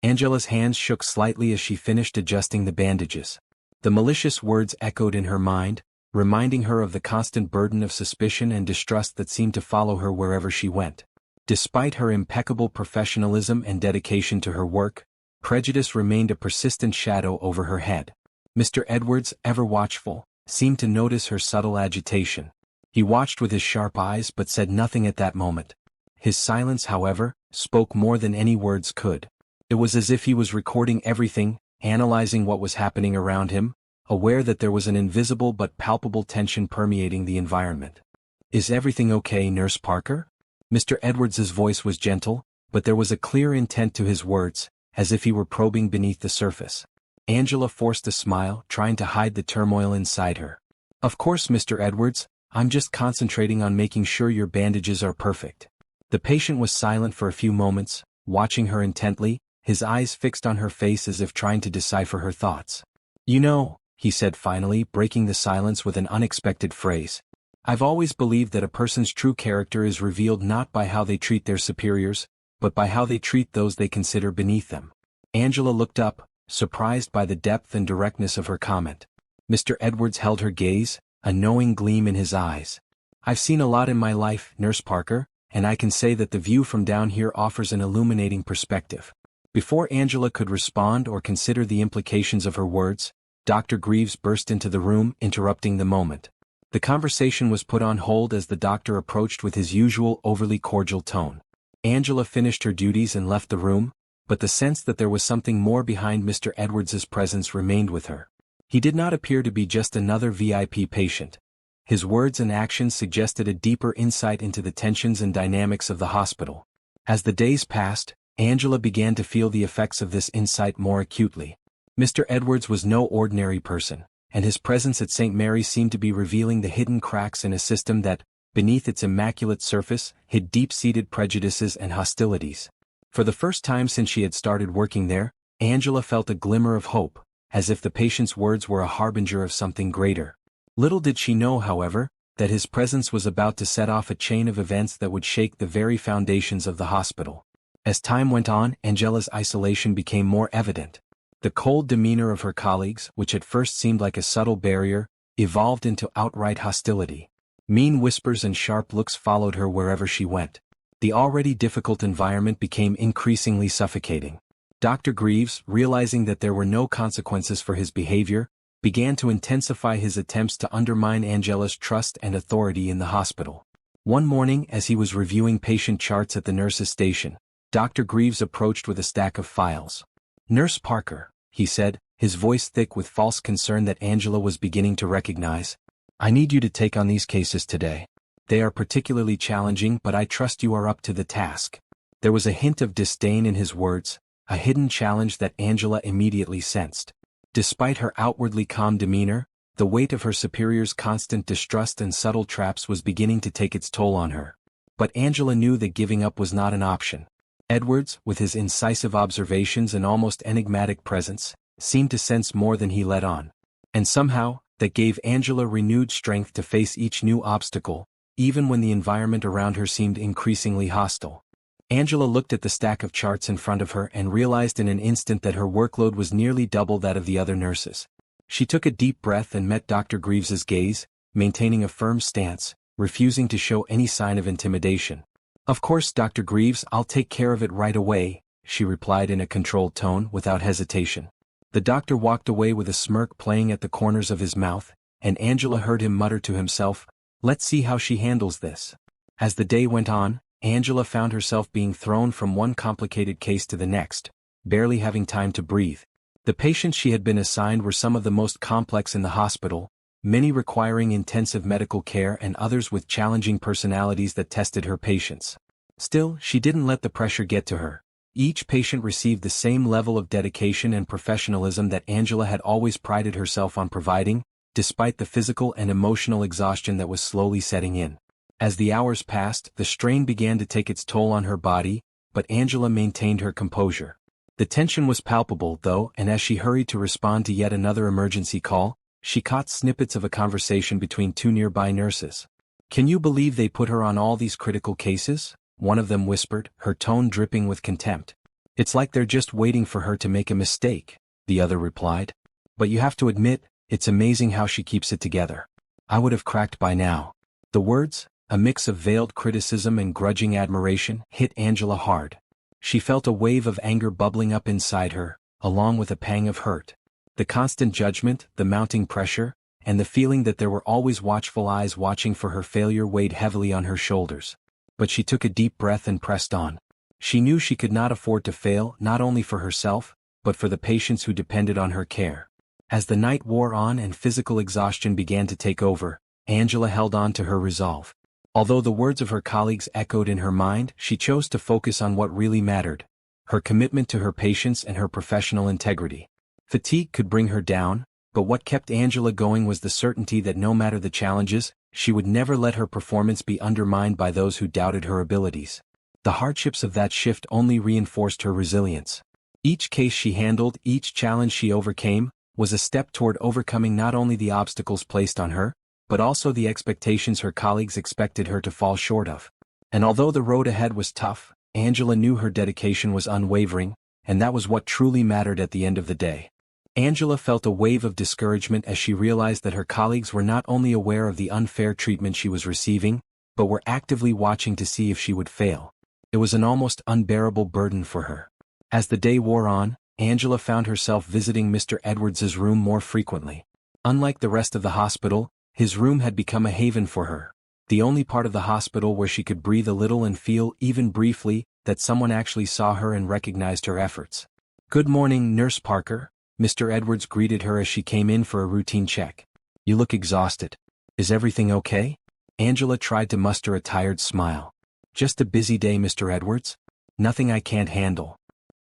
Angela's hands shook slightly as she finished adjusting the bandages. The malicious words echoed in her mind, reminding her of the constant burden of suspicion and distrust that seemed to follow her wherever she went. Despite her impeccable professionalism and dedication to her work, prejudice remained a persistent shadow over her head. Mr. Edwards, ever watchful, seemed to notice her subtle agitation. He watched with his sharp eyes but said nothing at that moment. His silence, however, spoke more than any words could. It was as if he was recording everything, analyzing what was happening around him, aware that there was an invisible but palpable tension permeating the environment. "Is everything okay, Nurse Parker?" Mr. Edwards's voice was gentle, but there was a clear intent to his words, as if he were probing beneath the surface. Angela forced a smile, trying to hide the turmoil inside her. "Of course, Mr. Edwards, I'm just concentrating on making sure your bandages are perfect." The patient was silent for a few moments, watching her intently, his eyes fixed on her face as if trying to decipher her thoughts. "You know," he said finally, breaking the silence with an unexpected phrase, "I've always believed that a person's true character is revealed not by how they treat their superiors, but by how they treat those they consider beneath them." Angela looked up, surprised by the depth and directness of her comment. Mr. Edwards held her gaze, a knowing gleam in his eyes. "I've seen a lot in my life, Nurse Parker, and I can say that the view from down here offers an illuminating perspective." Before Angela could respond or consider the implications of her words, Dr. Greaves burst into the room, interrupting the moment. The conversation was put on hold as the doctor approached with his usual overly cordial tone. Angela finished her duties and left the room, but the sense that there was something more behind Mr. Edwards's presence remained with her. He did not appear to be just another VIP patient. His words and actions suggested a deeper insight into the tensions and dynamics of the hospital. As the days passed, Angela began to feel the effects of this insight more acutely. Mr. Edwards was no ordinary person, and his presence at St. Mary's seemed to be revealing the hidden cracks in a system that, beneath its immaculate surface, hid deep-seated prejudices and hostilities. For the first time since she had started working there, Angela felt a glimmer of hope, as if the patient's words were a harbinger of something greater. Little did she know, however, that his presence was about to set off a chain of events that would shake the very foundations of the hospital. As time went on, Angela's isolation became more evident. The cold demeanor of her colleagues, which at first seemed like a subtle barrier, evolved into outright hostility. Mean whispers and sharp looks followed her wherever she went. The already difficult environment became increasingly suffocating. Dr. Greaves, realizing that there were no consequences for his behavior, began to intensify his attempts to undermine Angela's trust and authority in the hospital. One morning, as he was reviewing patient charts at the nurse's station, Dr. Greaves approached with a stack of files. "Nurse Parker," he said, his voice thick with false concern that Angela was beginning to recognize, "I need you to take on these cases today. They are particularly challenging, but I trust you are up to the task." There was a hint of disdain in his words, a hidden challenge that Angela immediately sensed. Despite her outwardly calm demeanor, the weight of her superior's constant distrust and subtle traps was beginning to take its toll on her. But Angela knew that giving up was not an option. Edwards, with his incisive observations and almost enigmatic presence, seemed to sense more than he let on. And somehow, that gave Angela renewed strength to face each new obstacle, even when the environment around her seemed increasingly hostile. Angela looked at the stack of charts in front of her and realized in an instant that her workload was nearly double that of the other nurses. She took a deep breath and met Dr. Greaves's gaze, maintaining a firm stance, refusing to show any sign of intimidation. "Of course, Dr. Greaves, I'll take care of it right away," she replied in a controlled tone, without hesitation. The doctor walked away with a smirk playing at the corners of his mouth, and Angela heard him mutter to himself, "Let's see how she handles this." As the day went on, Angela found herself being thrown from one complicated case to the next, barely having time to breathe. The patients she had been assigned were some of the most complex in the hospital, many requiring intensive medical care and others with challenging personalities that tested her patience. Still, she didn't let the pressure get to her. Each patient received the same level of dedication and professionalism that Angela had always prided herself on providing, despite the physical and emotional exhaustion that was slowly setting in. As the hours passed, the strain began to take its toll on her body, but Angela maintained her composure. The tension was palpable, though, and as she hurried to respond to yet another emergency call, she caught snippets of a conversation between two nearby nurses. "Can you believe they put her on all these critical cases?" one of them whispered, her tone dripping with contempt. "It's like they're just waiting for her to make a mistake," the other replied. "But you have to admit, it's amazing how she keeps it together. I would have cracked by now." The words, a mix of veiled criticism and grudging admiration, hit Angela hard. She felt a wave of anger bubbling up inside her, along with a pang of hurt. The constant judgment, the mounting pressure, and the feeling that there were always watchful eyes watching for her failure weighed heavily on her shoulders. But she took a deep breath and pressed on. She knew she could not afford to fail, not only for herself, but for the patients who depended on her care. As the night wore on and physical exhaustion began to take over, Angela held on to her resolve. Although the words of her colleagues echoed in her mind, she chose to focus on what really mattered: her commitment to her patients and her professional integrity. Fatigue could bring her down, but what kept Angela going was the certainty that no matter the challenges, she would never let her performance be undermined by those who doubted her abilities. The hardships of that shift only reinforced her resilience. Each case she handled, each challenge she overcame, was a step toward overcoming not only the obstacles placed on her, but also the expectations her colleagues expected her to fall short of. And although the road ahead was tough, Angela knew her dedication was unwavering, and that was what truly mattered at the end of the day. Angela felt a wave of discouragement as she realized that her colleagues were not only aware of the unfair treatment she was receiving, but were actively watching to see if she would fail. It was an almost unbearable burden for her. As the day wore on, Angela found herself visiting Mr. Edwards's room more frequently. Unlike the rest of the hospital, his room had become a haven for her, the only part of the hospital where she could breathe a little and feel, even briefly, that someone actually saw her and recognized her efforts. "Good morning, Nurse Parker," Mr. Edwards greeted her as she came in for a routine check. "You look exhausted." Is everything okay? Angela tried to muster a tired smile. Just a busy day, Mr. Edwards. Nothing I can't handle.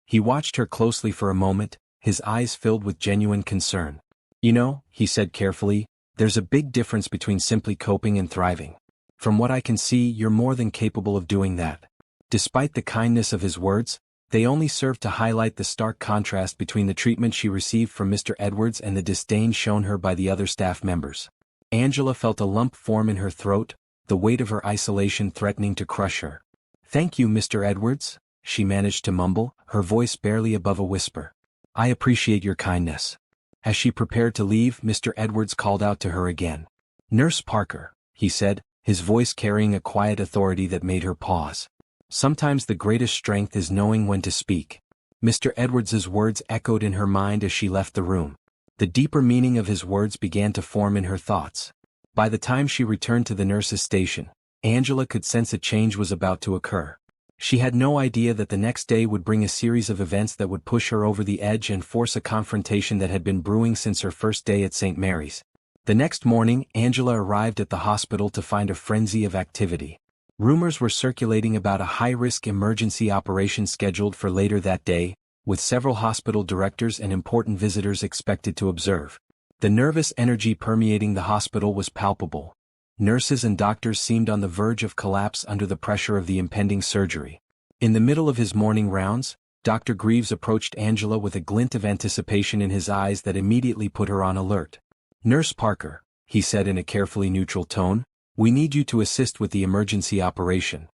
He watched her closely for a moment, his eyes filled with genuine concern. You know, he said carefully, there's a big difference between simply coping and thriving. From what I can see, you're more than capable of doing that. Despite the kindness of his words, they only served to highlight the stark contrast between the treatment she received from Mr. Edwards and the disdain shown her by the other staff members. Angela felt a lump form in her throat, the weight of her isolation threatening to crush her. Thank you, Mr. Edwards, she managed to mumble, her voice barely above a whisper. I appreciate your kindness. As she prepared to leave, Mr. Edwards called out to her again. Nurse Parker, he said, his voice carrying a quiet authority that made her pause. Sometimes the greatest strength is knowing when to speak. Mr. Edwards's words echoed in her mind as she left the room. The deeper meaning of his words began to form in her thoughts. By the time she returned to the nurse's station, Angela could sense a change was about to occur. She had no idea that the next day would bring a series of events that would push her over the edge and force a confrontation that had been brewing since her first day at St. Mary's. The next morning, Angela arrived at the hospital to find a frenzy of activity. Rumors were circulating about a high-risk emergency operation scheduled for later that day, with several hospital directors and important visitors expected to observe. The nervous energy permeating the hospital was palpable. Nurses and doctors seemed on the verge of collapse under the pressure of the impending surgery. In the middle of his morning rounds, Dr. Greaves approached Angela with a glint of anticipation in his eyes that immediately put her on alert. Nurse Parker, he said in a carefully neutral tone, we need you to assist with the emergency operation.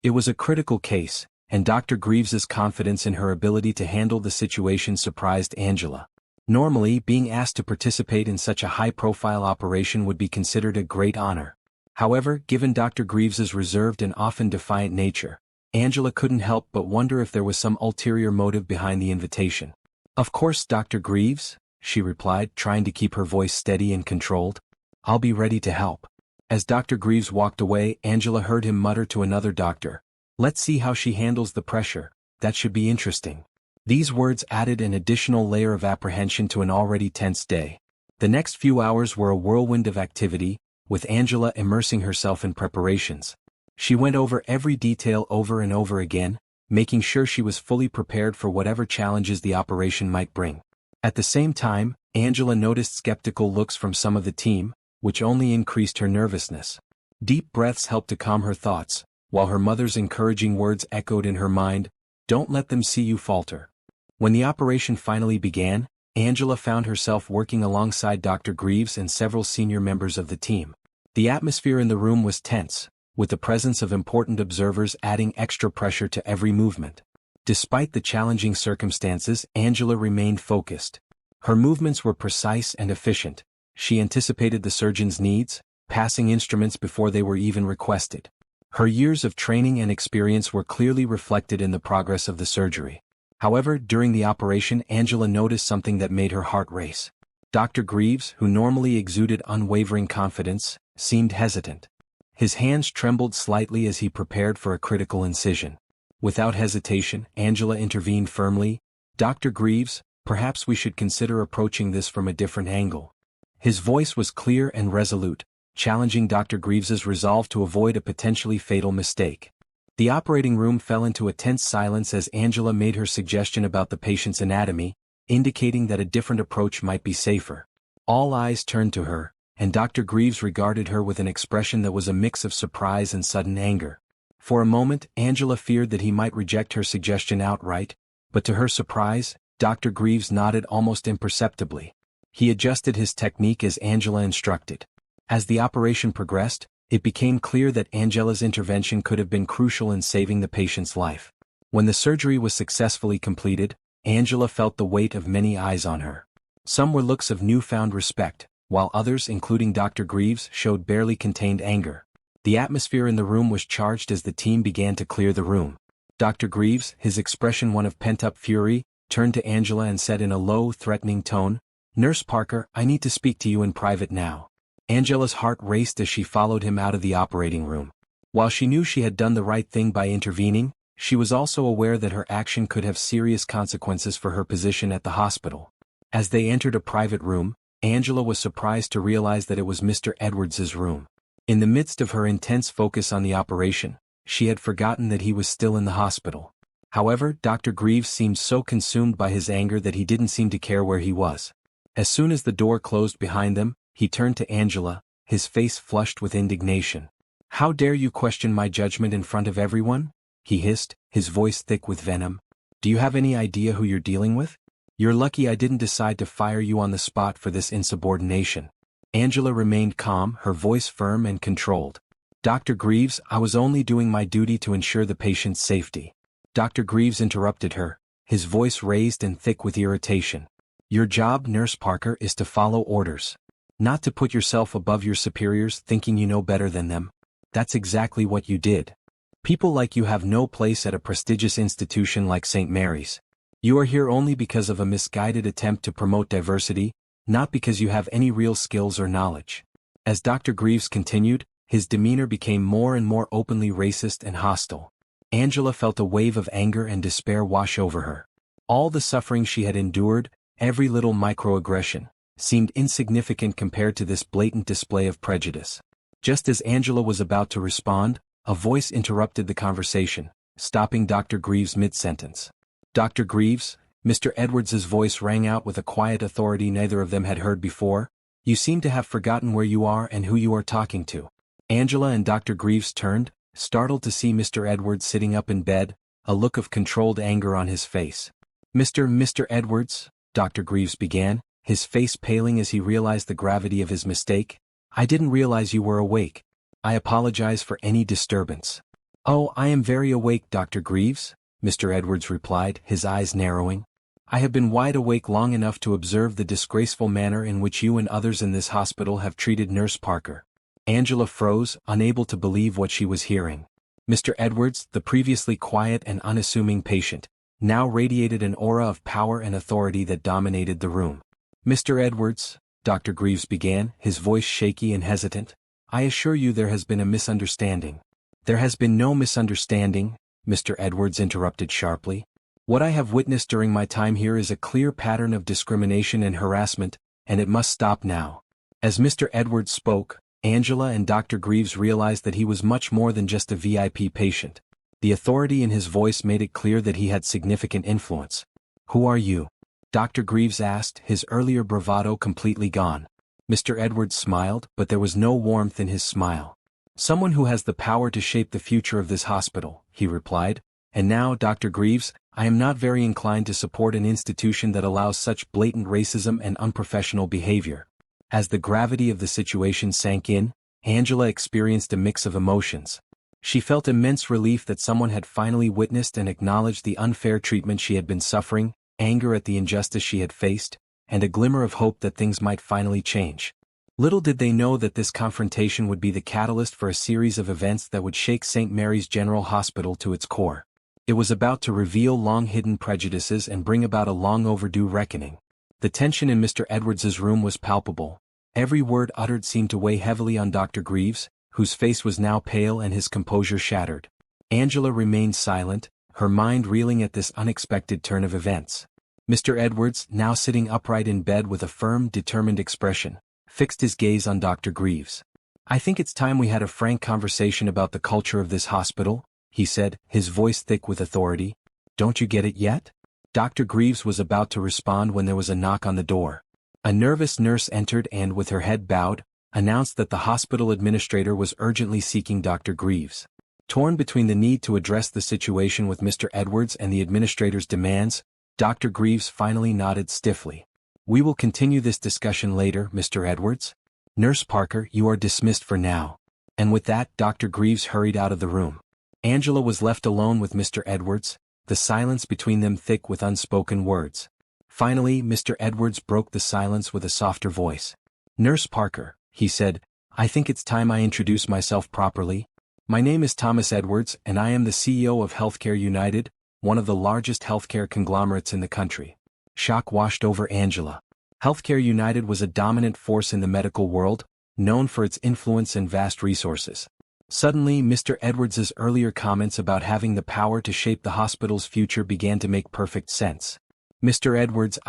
It was a critical case, and Dr. Greaves's confidence in her ability to handle the situation surprised Angela. Normally, being asked to participate in such a high-profile operation would be considered a great honor. However, given Dr. Greaves's reserved and often defiant nature, Angela couldn't help but wonder if there was some ulterior motive behind the invitation. Of course, Dr. Greaves, she replied, trying to keep her voice steady and controlled. I'll be ready to help. As Dr. Greaves walked away, Angela heard him mutter to another doctor, let's see how she handles the pressure, that should be interesting. These words added an additional layer of apprehension to an already tense day. The next few hours were a whirlwind of activity, with Angela immersing herself in preparations. She went over every detail over and over again, making sure she was fully prepared for whatever challenges the operation might bring. At the same time, Angela noticed skeptical looks from some of the team, which only increased her nervousness. Deep breaths helped to calm her thoughts, while her mother's encouraging words echoed in her mind, don't let them see you falter. When the operation finally began, Angela found herself working alongside Dr. Greaves and several senior members of the team. The atmosphere in the room was tense, with the presence of important observers adding extra pressure to every movement. Despite the challenging circumstances, Angela remained focused. Her movements were precise and efficient. She anticipated the surgeon's needs, passing instruments before they were even requested. Her years of training and experience were clearly reflected in the progress of the surgery. However, during the operation, Angela noticed something that made her heart race. Dr. Greaves, who normally exuded unwavering confidence, seemed hesitant. His hands trembled slightly as he prepared for a critical incision. Without hesitation, Angela intervened firmly, Dr. Greaves, perhaps we should consider approaching this from a different angle. His voice was clear and resolute, challenging Dr. Greaves's resolve to avoid a potentially fatal mistake. The operating room fell into a tense silence as Angela made her suggestion about the patient's anatomy, indicating that a different approach might be safer. All eyes turned to her, and Dr. Greaves regarded her with an expression that was a mix of surprise and sudden anger. For a moment, Angela feared that he might reject her suggestion outright, but to her surprise, Dr. Greaves nodded almost imperceptibly. He adjusted his technique as Angela instructed. As the operation progressed, it became clear that Angela's intervention could have been crucial in saving the patient's life. When the surgery was successfully completed, Angela felt the weight of many eyes on her. Some were looks of newfound respect, while others, including Dr. Greaves, showed barely contained anger. The atmosphere in the room was charged as the team began to clear the room. Dr. Greaves, his expression one of pent-up fury, turned to Angela and said in a low, threatening tone, Nurse Parker, I need to speak to you in private now. Angela's heart raced as she followed him out of the operating room. While she knew she had done the right thing by intervening, she was also aware that her action could have serious consequences for her position at the hospital. As they entered a private room, Angela was surprised to realize that it was Mr. Edwards's room. In the midst of her intense focus on the operation, she had forgotten that he was still in the hospital. However, Dr. Greaves seemed so consumed by his anger that he didn't seem to care where he was. As soon as the door closed behind them, he turned to Angela, his face flushed with indignation. "How dare you question my judgment in front of everyone?" he hissed, his voice thick with venom. "Do you have any idea who you're dealing with? You're lucky I didn't decide to fire you on the spot for this insubordination." Angela remained calm, her voice firm and controlled. "Dr. Greaves, I was only doing my duty to ensure the patient's safety." Dr. Greaves interrupted her, his voice raised and thick with irritation. "Your job, Nurse Parker, is to follow orders. Not to put yourself above your superiors thinking you know better than them. That's exactly what you did. People like you have no place at a prestigious institution like St. Mary's. You are here only because of a misguided attempt to promote diversity, not because you have any real skills or knowledge." As Dr. Greaves continued, his demeanor became more and more openly racist and hostile. Angela felt a wave of anger and despair wash over her. All the suffering she had endured, every little microaggression, seemed insignificant compared to this blatant display of prejudice. Just as Angela was about to respond, a voice interrupted the conversation, stopping Dr. Greaves mid-sentence. "Dr. Greaves," Mr. Edwards's voice rang out with a quiet authority neither of them had heard before, "you seem to have forgotten where you are and who you are talking to." Angela and Dr. Greaves turned, startled to see Mr. Edwards sitting up in bed, a look of controlled anger on his face. Mr. Edwards," Dr. Greaves began, his face paling as he realized the gravity of his mistake, "I didn't realize you were awake. I apologize for any disturbance." "Oh, I am very awake, Dr. Greaves," Mr. Edwards replied, his eyes narrowing. "I have been wide awake long enough to observe the disgraceful manner in which you and others in this hospital have treated Nurse Parker." Angela froze, unable to believe what she was hearing. Mr. Edwards, the previously quiet and unassuming patient, now radiated an aura of power and authority that dominated the room. "Mr. Edwards," Dr. Greaves began, his voice shaky and hesitant, "I assure you there has been a misunderstanding." "There has been no misunderstanding," Mr. Edwards interrupted sharply. "What I have witnessed during my time here is a clear pattern of discrimination and harassment, and it must stop now." As Mr. Edwards spoke, Angela and Dr. Greaves realized that he was much more than just a VIP patient. The authority in his voice made it clear that he had significant influence. "Who are you?" Dr. Greaves asked, his earlier bravado completely gone. Mr. Edwards smiled, but there was no warmth in his smile. "Someone who has the power to shape the future of this hospital," he replied. "And now, Dr. Greaves, I am not very inclined to support an institution that allows such blatant racism and unprofessional behavior." As the gravity of the situation sank in, Angela experienced a mix of emotions. She felt immense relief that someone had finally witnessed and acknowledged the unfair treatment she had been suffering, anger at the injustice she had faced, and a glimmer of hope that things might finally change. Little did they know that this confrontation would be the catalyst for a series of events that would shake St. Mary's General Hospital to its core. It was about to reveal long-hidden prejudices and bring about a long-overdue reckoning. The tension in Mr. Edwards's room was palpable. Every word uttered seemed to weigh heavily on Dr. Greaves, whose face was now pale and his composure shattered. Angela remained silent, her mind reeling at this unexpected turn of events. Mr. Edwards, now sitting upright in bed with a firm, determined expression, fixed his gaze on Dr. Greaves. "I think it's time we had a frank conversation about the culture of this hospital," he said, his voice thick with authority. "Don't you get it yet?" Dr. Greaves was about to respond when there was a knock on the door. A nervous nurse entered and, with her head bowed, announced that the hospital administrator was urgently seeking Dr. Greaves. Torn between the need to address the situation with Mr. Edwards and the administrator's demands, Dr. Greaves finally nodded stiffly. "We will continue this discussion later, Mr. Edwards. Nurse Parker, you are dismissed for now." And with that, Dr. Greaves hurried out of the room. Angela was left alone with Mr. Edwards, the silence between them thick with unspoken words. Finally, Mr. Edwards broke the silence with a softer voice. "Nurse Parker," he said, "I think it's time I introduce myself properly. My name is Thomas Edwards and I am the CEO of Healthcare United, one of the largest healthcare conglomerates in the country." Shock washed over Angela. Healthcare United was a dominant force in the medical world, known for its influence and vast resources. Suddenly, Mr. Edwards's earlier comments about having the power to shape the hospital's future began to make perfect sense. "Mr. Edwards,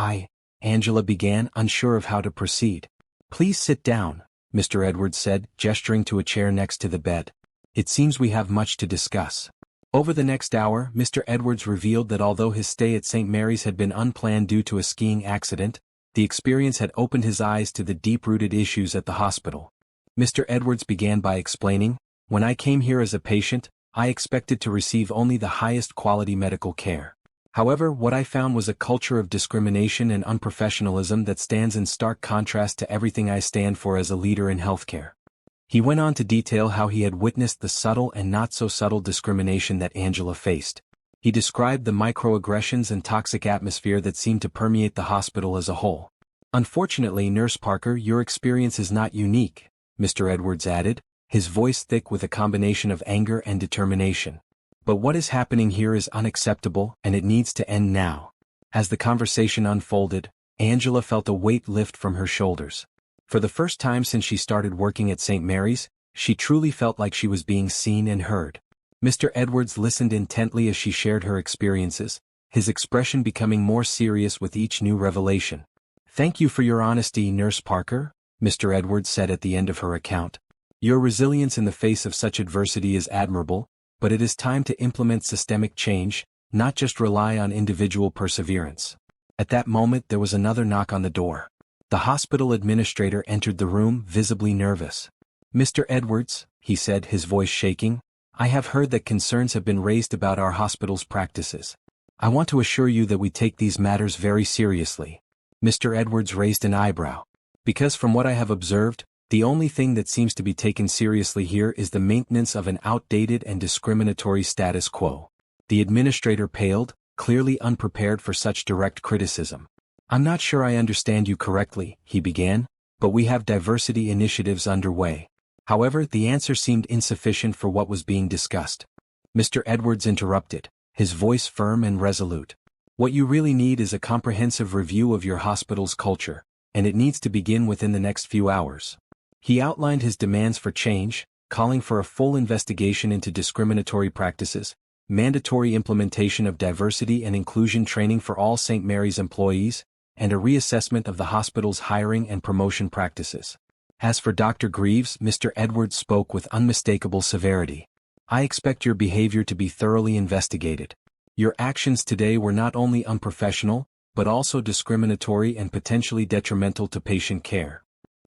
Angela began, unsure of how to proceed. "Please sit down," Mr. Edwards said, gesturing to a chair next to the bed. "It seems we have much to discuss." Over the next hour, Mr. Edwards revealed that although his stay at St. Mary's had been unplanned due to a skiing accident, the experience had opened his eyes to the deep-rooted issues at the hospital. Mr. Edwards began by explaining, "When I came here as a patient, I expected to receive only the highest quality medical care. However, what I found was a culture of discrimination and unprofessionalism that stands in stark contrast to everything I stand for as a leader in healthcare." He went on to detail how he had witnessed the subtle and not-so-subtle discrimination that Angela faced. He described the microaggressions and toxic atmosphere that seemed to permeate the hospital as a whole. "Unfortunately, Nurse Parker, your experience is not unique," Mr. Edwards added, his voice thick with a combination of anger and determination. "But what is happening here is unacceptable, and it needs to end now." As the conversation unfolded, Angela felt a weight lift from her shoulders. For the first time since she started working at St. Mary's, she truly felt like she was being seen and heard. Mr. Edwards listened intently as she shared her experiences, his expression becoming more serious with each new revelation. "Thank you for your honesty, Nurse Parker," Mr. Edwards said at the end of her account. "Your resilience in the face of such adversity is admirable, but it is time to implement systemic change, not just rely on individual perseverance." At that moment there was another knock on the door. The hospital administrator entered the room, visibly nervous. "Mr. Edwards," he said, his voice shaking, "I have heard that concerns have been raised about our hospital's practices. I want to assure you that we take these matters very seriously." Mr. Edwards raised an eyebrow. "Because from what I have observed, the only thing that seems to be taken seriously here is the maintenance of an outdated and discriminatory status quo." The administrator paled, clearly unprepared for such direct criticism. "I'm not sure I understand you correctly," he began, "but we have diversity initiatives underway." However, the answer seemed insufficient for what was being discussed. Mr. Edwards interrupted, his voice firm and resolute. "What you really need is a comprehensive review of your hospital's culture, and it needs to begin within the next few hours." He outlined his demands for change, calling for a full investigation into discriminatory practices, mandatory implementation of diversity and inclusion training for all St. Mary's employees, and a reassessment of the hospital's hiring and promotion practices. As for Dr. Greaves, Mr. Edwards spoke with unmistakable severity. "I expect your behavior to be thoroughly investigated. Your actions today were not only unprofessional, but also discriminatory and potentially detrimental to patient care."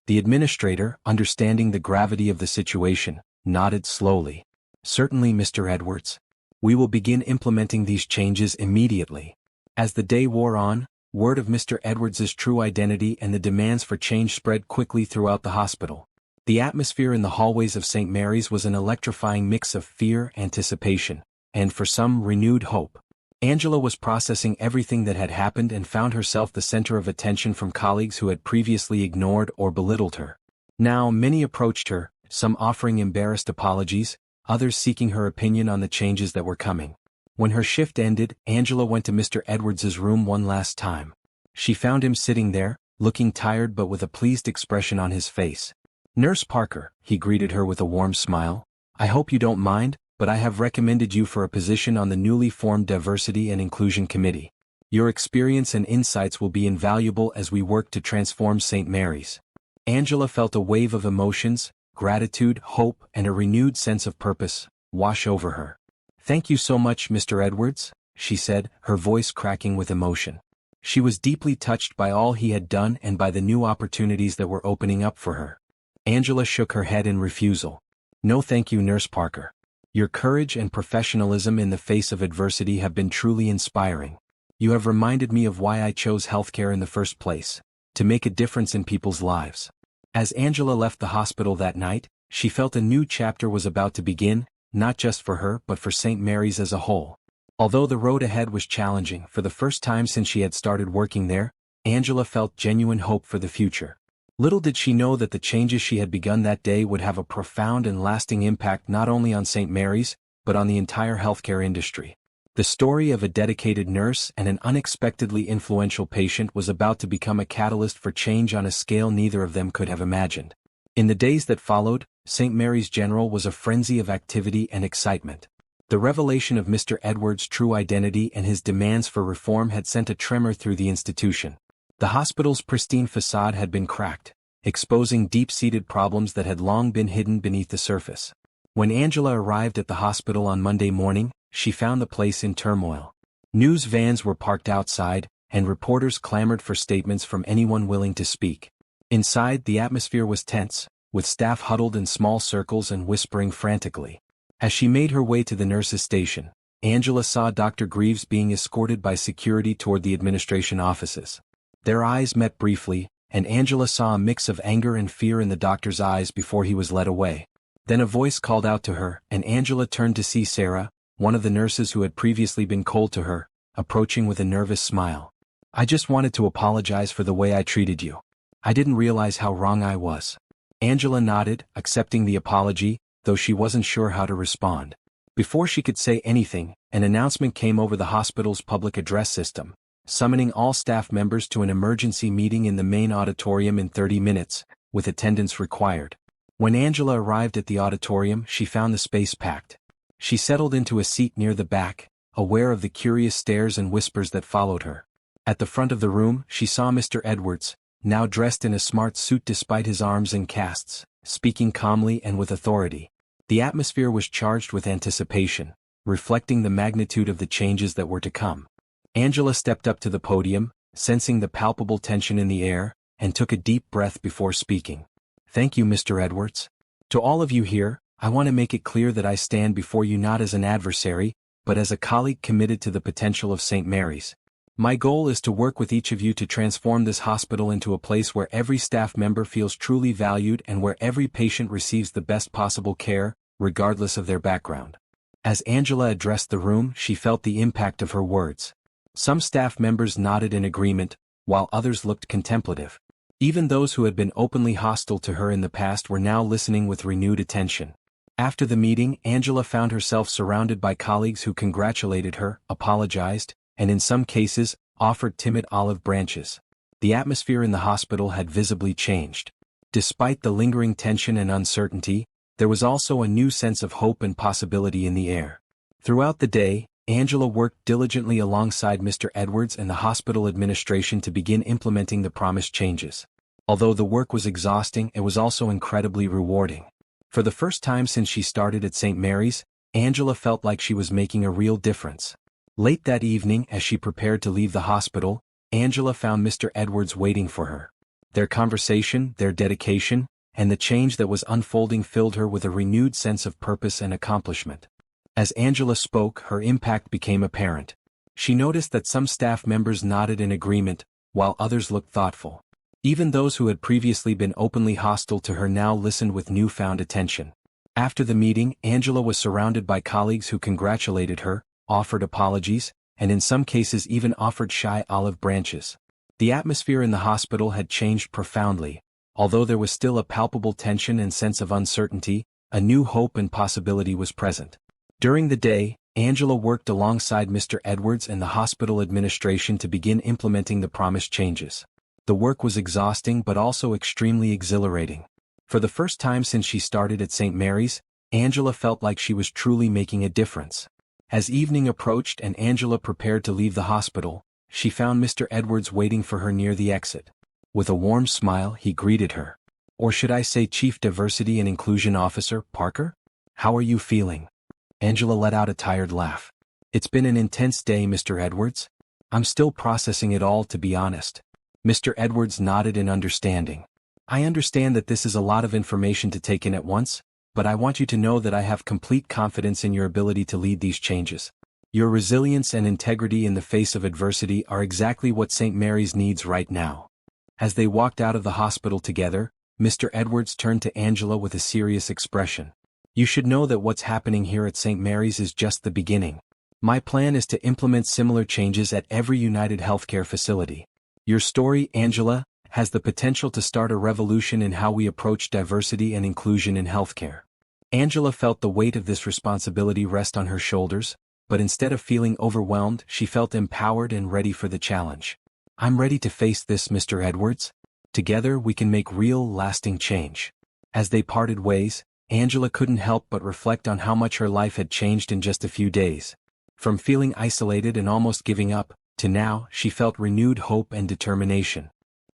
The administrator, understanding the gravity of the situation, nodded slowly. "Certainly, Mr. Edwards. We will begin implementing these changes immediately." As the day wore on, word of Mr. Edwards's true identity and the demands for change spread quickly throughout the hospital. The atmosphere in the hallways of St. Mary's was an electrifying mix of fear, anticipation, and for some, renewed hope. Angela was processing everything that had happened and found herself the center of attention from colleagues who had previously ignored or belittled her. Now many approached her, some offering embarrassed apologies, others seeking her opinion on the changes that were coming. When her shift ended, Angela went to Mr. Edwards's room one last time. She found him sitting there, looking tired but with a pleased expression on his face. "Nurse Parker," he greeted her with a warm smile, "I hope you don't mind, but I have recommended you for a position on the newly formed Diversity and Inclusion Committee. Your experience and insights will be invaluable as we work to transform St. Mary's." Angela felt a wave of emotions, gratitude, hope, and a renewed sense of purpose wash over her. "Thank you so much, Mr. Edwards," she said, her voice cracking with emotion. She was deeply touched by all he had done and by the new opportunities that were opening up for her. Angela shook her head in refusal. "No thank you, Nurse Parker. Your courage and professionalism in the face of adversity have been truly inspiring. You have reminded me of why I chose healthcare in the first place, to make a difference in people's lives." As Angela left the hospital that night, she felt a new chapter was about to begin, not just for her but for St. Mary's as a whole. Although the road ahead was challenging, for the first time since she had started working there, Angela felt genuine hope for the future. Little did she know that the changes she had begun that day would have a profound and lasting impact not only on St. Mary's, but on the entire healthcare industry. The story of a dedicated nurse and an unexpectedly influential patient was about to become a catalyst for change on a scale neither of them could have imagined. In the days that followed, St. Mary's General was a frenzy of activity and excitement. The revelation of Mr. Edwards' true identity and his demands for reform had sent a tremor through the institution. The hospital's pristine facade had been cracked, exposing deep-seated problems that had long been hidden beneath the surface. When Angela arrived at the hospital on Monday morning, she found the place in turmoil. News vans were parked outside, and reporters clamored for statements from anyone willing to speak. Inside, the atmosphere was tense, with staff huddled in small circles and whispering frantically. As she made her way to the nurse's station, Angela saw Dr. Greaves being escorted by security toward the administration offices. Their eyes met briefly, and Angela saw a mix of anger and fear in the doctor's eyes before he was led away. Then a voice called out to her, and Angela turned to see Sarah, one of the nurses who had previously been cold to her, approaching with a nervous smile. "I just wanted to apologize for the way I treated you. I didn't realize how wrong I was." Angela nodded, accepting the apology, though she wasn't sure how to respond. Before she could say anything, an announcement came over the hospital's public address system, summoning all staff members to an emergency meeting in the main auditorium in 30 minutes, with attendance required. When Angela arrived at the auditorium, she found the space packed. She settled into a seat near the back, aware of the curious stares and whispers that followed her. At the front of the room, she saw Mr. Edwards, now dressed in a smart suit despite his arms in casts, speaking calmly and with authority. The atmosphere was charged with anticipation, reflecting the magnitude of the changes that were to come. Angela stepped up to the podium, sensing the palpable tension in the air, and took a deep breath before speaking. "Thank you, Mr. Edwards. To all of you here, I want to make it clear that I stand before you not as an adversary, but as a colleague committed to the potential of St. Mary's. My goal is to work with each of you to transform this hospital into a place where every staff member feels truly valued and where every patient receives the best possible care, regardless of their background." As Angela addressed the room, she felt the impact of her words. Some staff members nodded in agreement, while others looked contemplative. Even those who had been openly hostile to her in the past were now listening with renewed attention. After the meeting, Angela found herself surrounded by colleagues who congratulated her, apologized, and in some cases, offered timid olive branches. The atmosphere in the hospital had visibly changed. Despite the lingering tension and uncertainty, there was also a new sense of hope and possibility in the air. Throughout the day, Angela worked diligently alongside Mr. Edwards and the hospital administration to begin implementing the promised changes. Although the work was exhausting, it was also incredibly rewarding. For the first time since she started at St. Mary's, Angela felt like she was making a real difference. Late that evening, as she prepared to leave the hospital, Angela found Mr. Edwards waiting for her. Their conversation, their dedication, and the change that was unfolding filled her with a renewed sense of purpose and accomplishment. As Angela spoke, her impact became apparent. She noticed that some staff members nodded in agreement, while others looked thoughtful. Even those who had previously been openly hostile to her now listened with newfound attention. After the meeting, Angela was surrounded by colleagues who congratulated her, offered apologies, and in some cases even offered shy olive branches. The atmosphere in the hospital had changed profoundly. Although there was still a palpable tension and sense of uncertainty, a new hope and possibility was present. During the day, Angela worked alongside Mr. Edwards and the hospital administration to begin implementing the promised changes. The work was exhausting but also extremely exhilarating. For the first time since she started at St. Mary's, Angela felt like she was truly making a difference. As evening approached and Angela prepared to leave the hospital, she found Mr. Edwards waiting for her near the exit. With a warm smile, he greeted her. "Or should I say Chief Diversity and Inclusion Officer, Parker? How are you feeling?" Angela let out a tired laugh. "It's been an intense day, Mr. Edwards. I'm still processing it all, to be honest." Mr. Edwards nodded in understanding. "I understand that this is a lot of information to take in at once, but I want you to know that I have complete confidence in your ability to lead these changes. Your resilience and integrity in the face of adversity are exactly what St. Mary's needs right now." As they walked out of the hospital together, Mr. Edwards turned to Angela with a serious expression. "You should know that what's happening here at St. Mary's is just the beginning. My plan is to implement similar changes at every United Healthcare facility. Your story, Angela, has the potential to start a revolution in how we approach diversity and inclusion in healthcare." Angela felt the weight of this responsibility rest on her shoulders, but instead of feeling overwhelmed, she felt empowered and ready for the challenge. "I'm ready to face this, Mr. Edwards. Together we can make real, lasting change." As they parted ways, Angela couldn't help but reflect on how much her life had changed in just a few days. From feeling isolated and almost giving up, to now, she felt renewed hope and determination.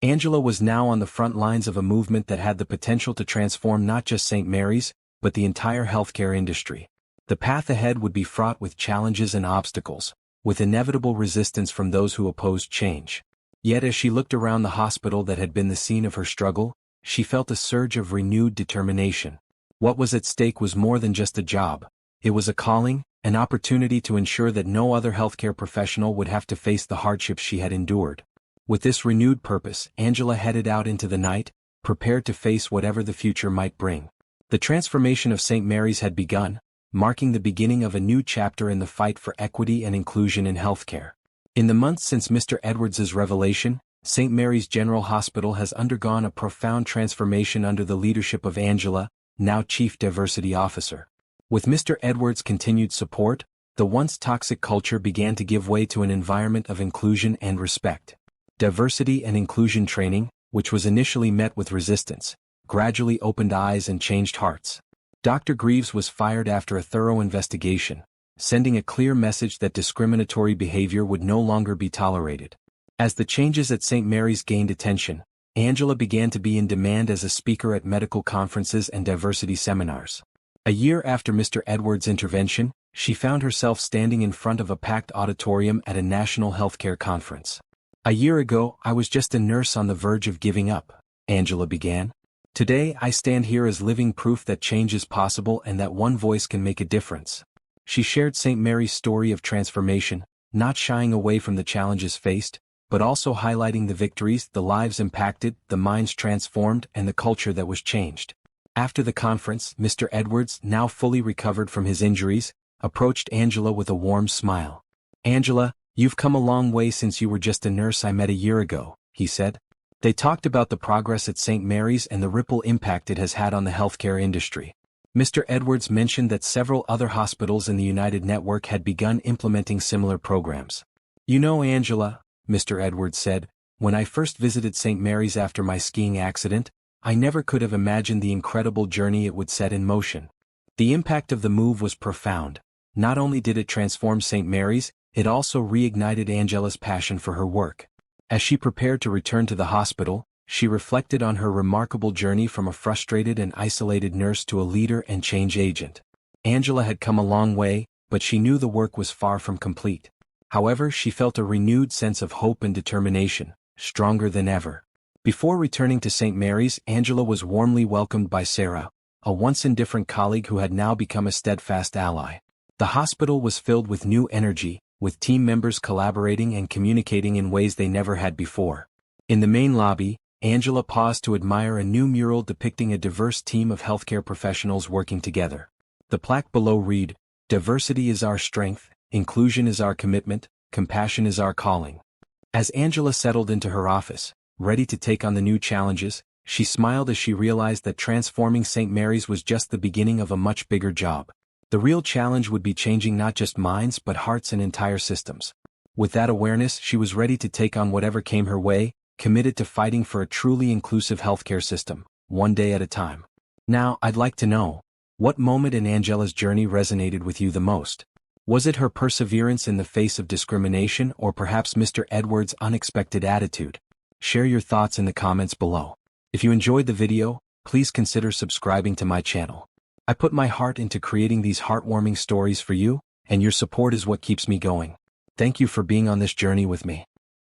Angela was now on the front lines of a movement that had the potential to transform not just St. Mary's, but the entire healthcare industry. The path ahead would be fraught with challenges and obstacles, with inevitable resistance from those who opposed change. Yet as she looked around the hospital that had been the scene of her struggle, she felt a surge of renewed determination. What was at stake was more than just a job. It was a calling, an opportunity to ensure that no other healthcare professional would have to face the hardships she had endured. With this renewed purpose, Angela headed out into the night, prepared to face whatever the future might bring. The transformation of St. Mary's had begun, marking the beginning of a new chapter in the fight for equity and inclusion in healthcare. In the months since Mr. Edwards's revelation, St. Mary's General Hospital has undergone a profound transformation under the leadership of Angela, now Chief Diversity Officer. With Mr. Edwards' continued support, the once toxic culture began to give way to an environment of inclusion and respect. Diversity and inclusion training, which was initially met with resistance, gradually opened eyes and changed hearts. Dr. Greaves was fired after a thorough investigation, sending a clear message that discriminatory behavior would no longer be tolerated. As the changes at St. Mary's gained attention, Angela began to be in demand as a speaker at medical conferences and diversity seminars. A year after Mr. Edwards' intervention, she found herself standing in front of a packed auditorium at a national healthcare conference. "A year ago, I was just a nurse on the verge of giving up," Angela began. "Today, I stand here as living proof that change is possible and that one voice can make a difference." She shared St. Mary's story of transformation, not shying away from the challenges faced, but also highlighting the victories, the lives impacted, the minds transformed, and the culture that was changed. After the conference, Mr. Edwards, now fully recovered from his injuries, approached Angela with a warm smile. "Angela, you've come a long way since you were just a nurse I met a year ago," he said. They talked about the progress at St. Mary's and the ripple impact it has had on the healthcare industry. Mr. Edwards mentioned that several other hospitals in the United Network had begun implementing similar programs. "You know, Angela," Mr. Edwards said, "when I first visited St. Mary's after my skiing accident, I never could have imagined the incredible journey it would set in motion." The impact of the move was profound. Not only did it transform St. Mary's, it also reignited Angela's passion for her work. As she prepared to return to the hospital, she reflected on her remarkable journey from a frustrated and isolated nurse to a leader and change agent. Angela had come a long way, but she knew the work was far from complete. However, she felt a renewed sense of hope and determination, stronger than ever. Before returning to St. Mary's, Angela was warmly welcomed by Sarah, a once indifferent colleague who had now become a steadfast ally. The hospital was filled with new energy, with team members collaborating and communicating in ways they never had before. In the main lobby, Angela paused to admire a new mural depicting a diverse team of healthcare professionals working together. The plaque below read, "Diversity is our strength, inclusion is our commitment, compassion is our calling." As Angela settled into her office, ready to take on the new challenges, she smiled as she realized that transforming St. Mary's was just the beginning of a much bigger job. The real challenge would be changing not just minds but hearts and entire systems. With that awareness, she was ready to take on whatever came her way, committed to fighting for a truly inclusive healthcare system, one day at a time. Now, I'd like to know, what moment in Angela's journey resonated with you the most? Was it her perseverance in the face of discrimination or perhaps Mr. Edwards' unexpected attitude? Share your thoughts in the comments below. If you enjoyed the video, please consider subscribing to my channel. I put my heart into creating these heartwarming stories for you, and your support is what keeps me going. Thank you for being on this journey with me.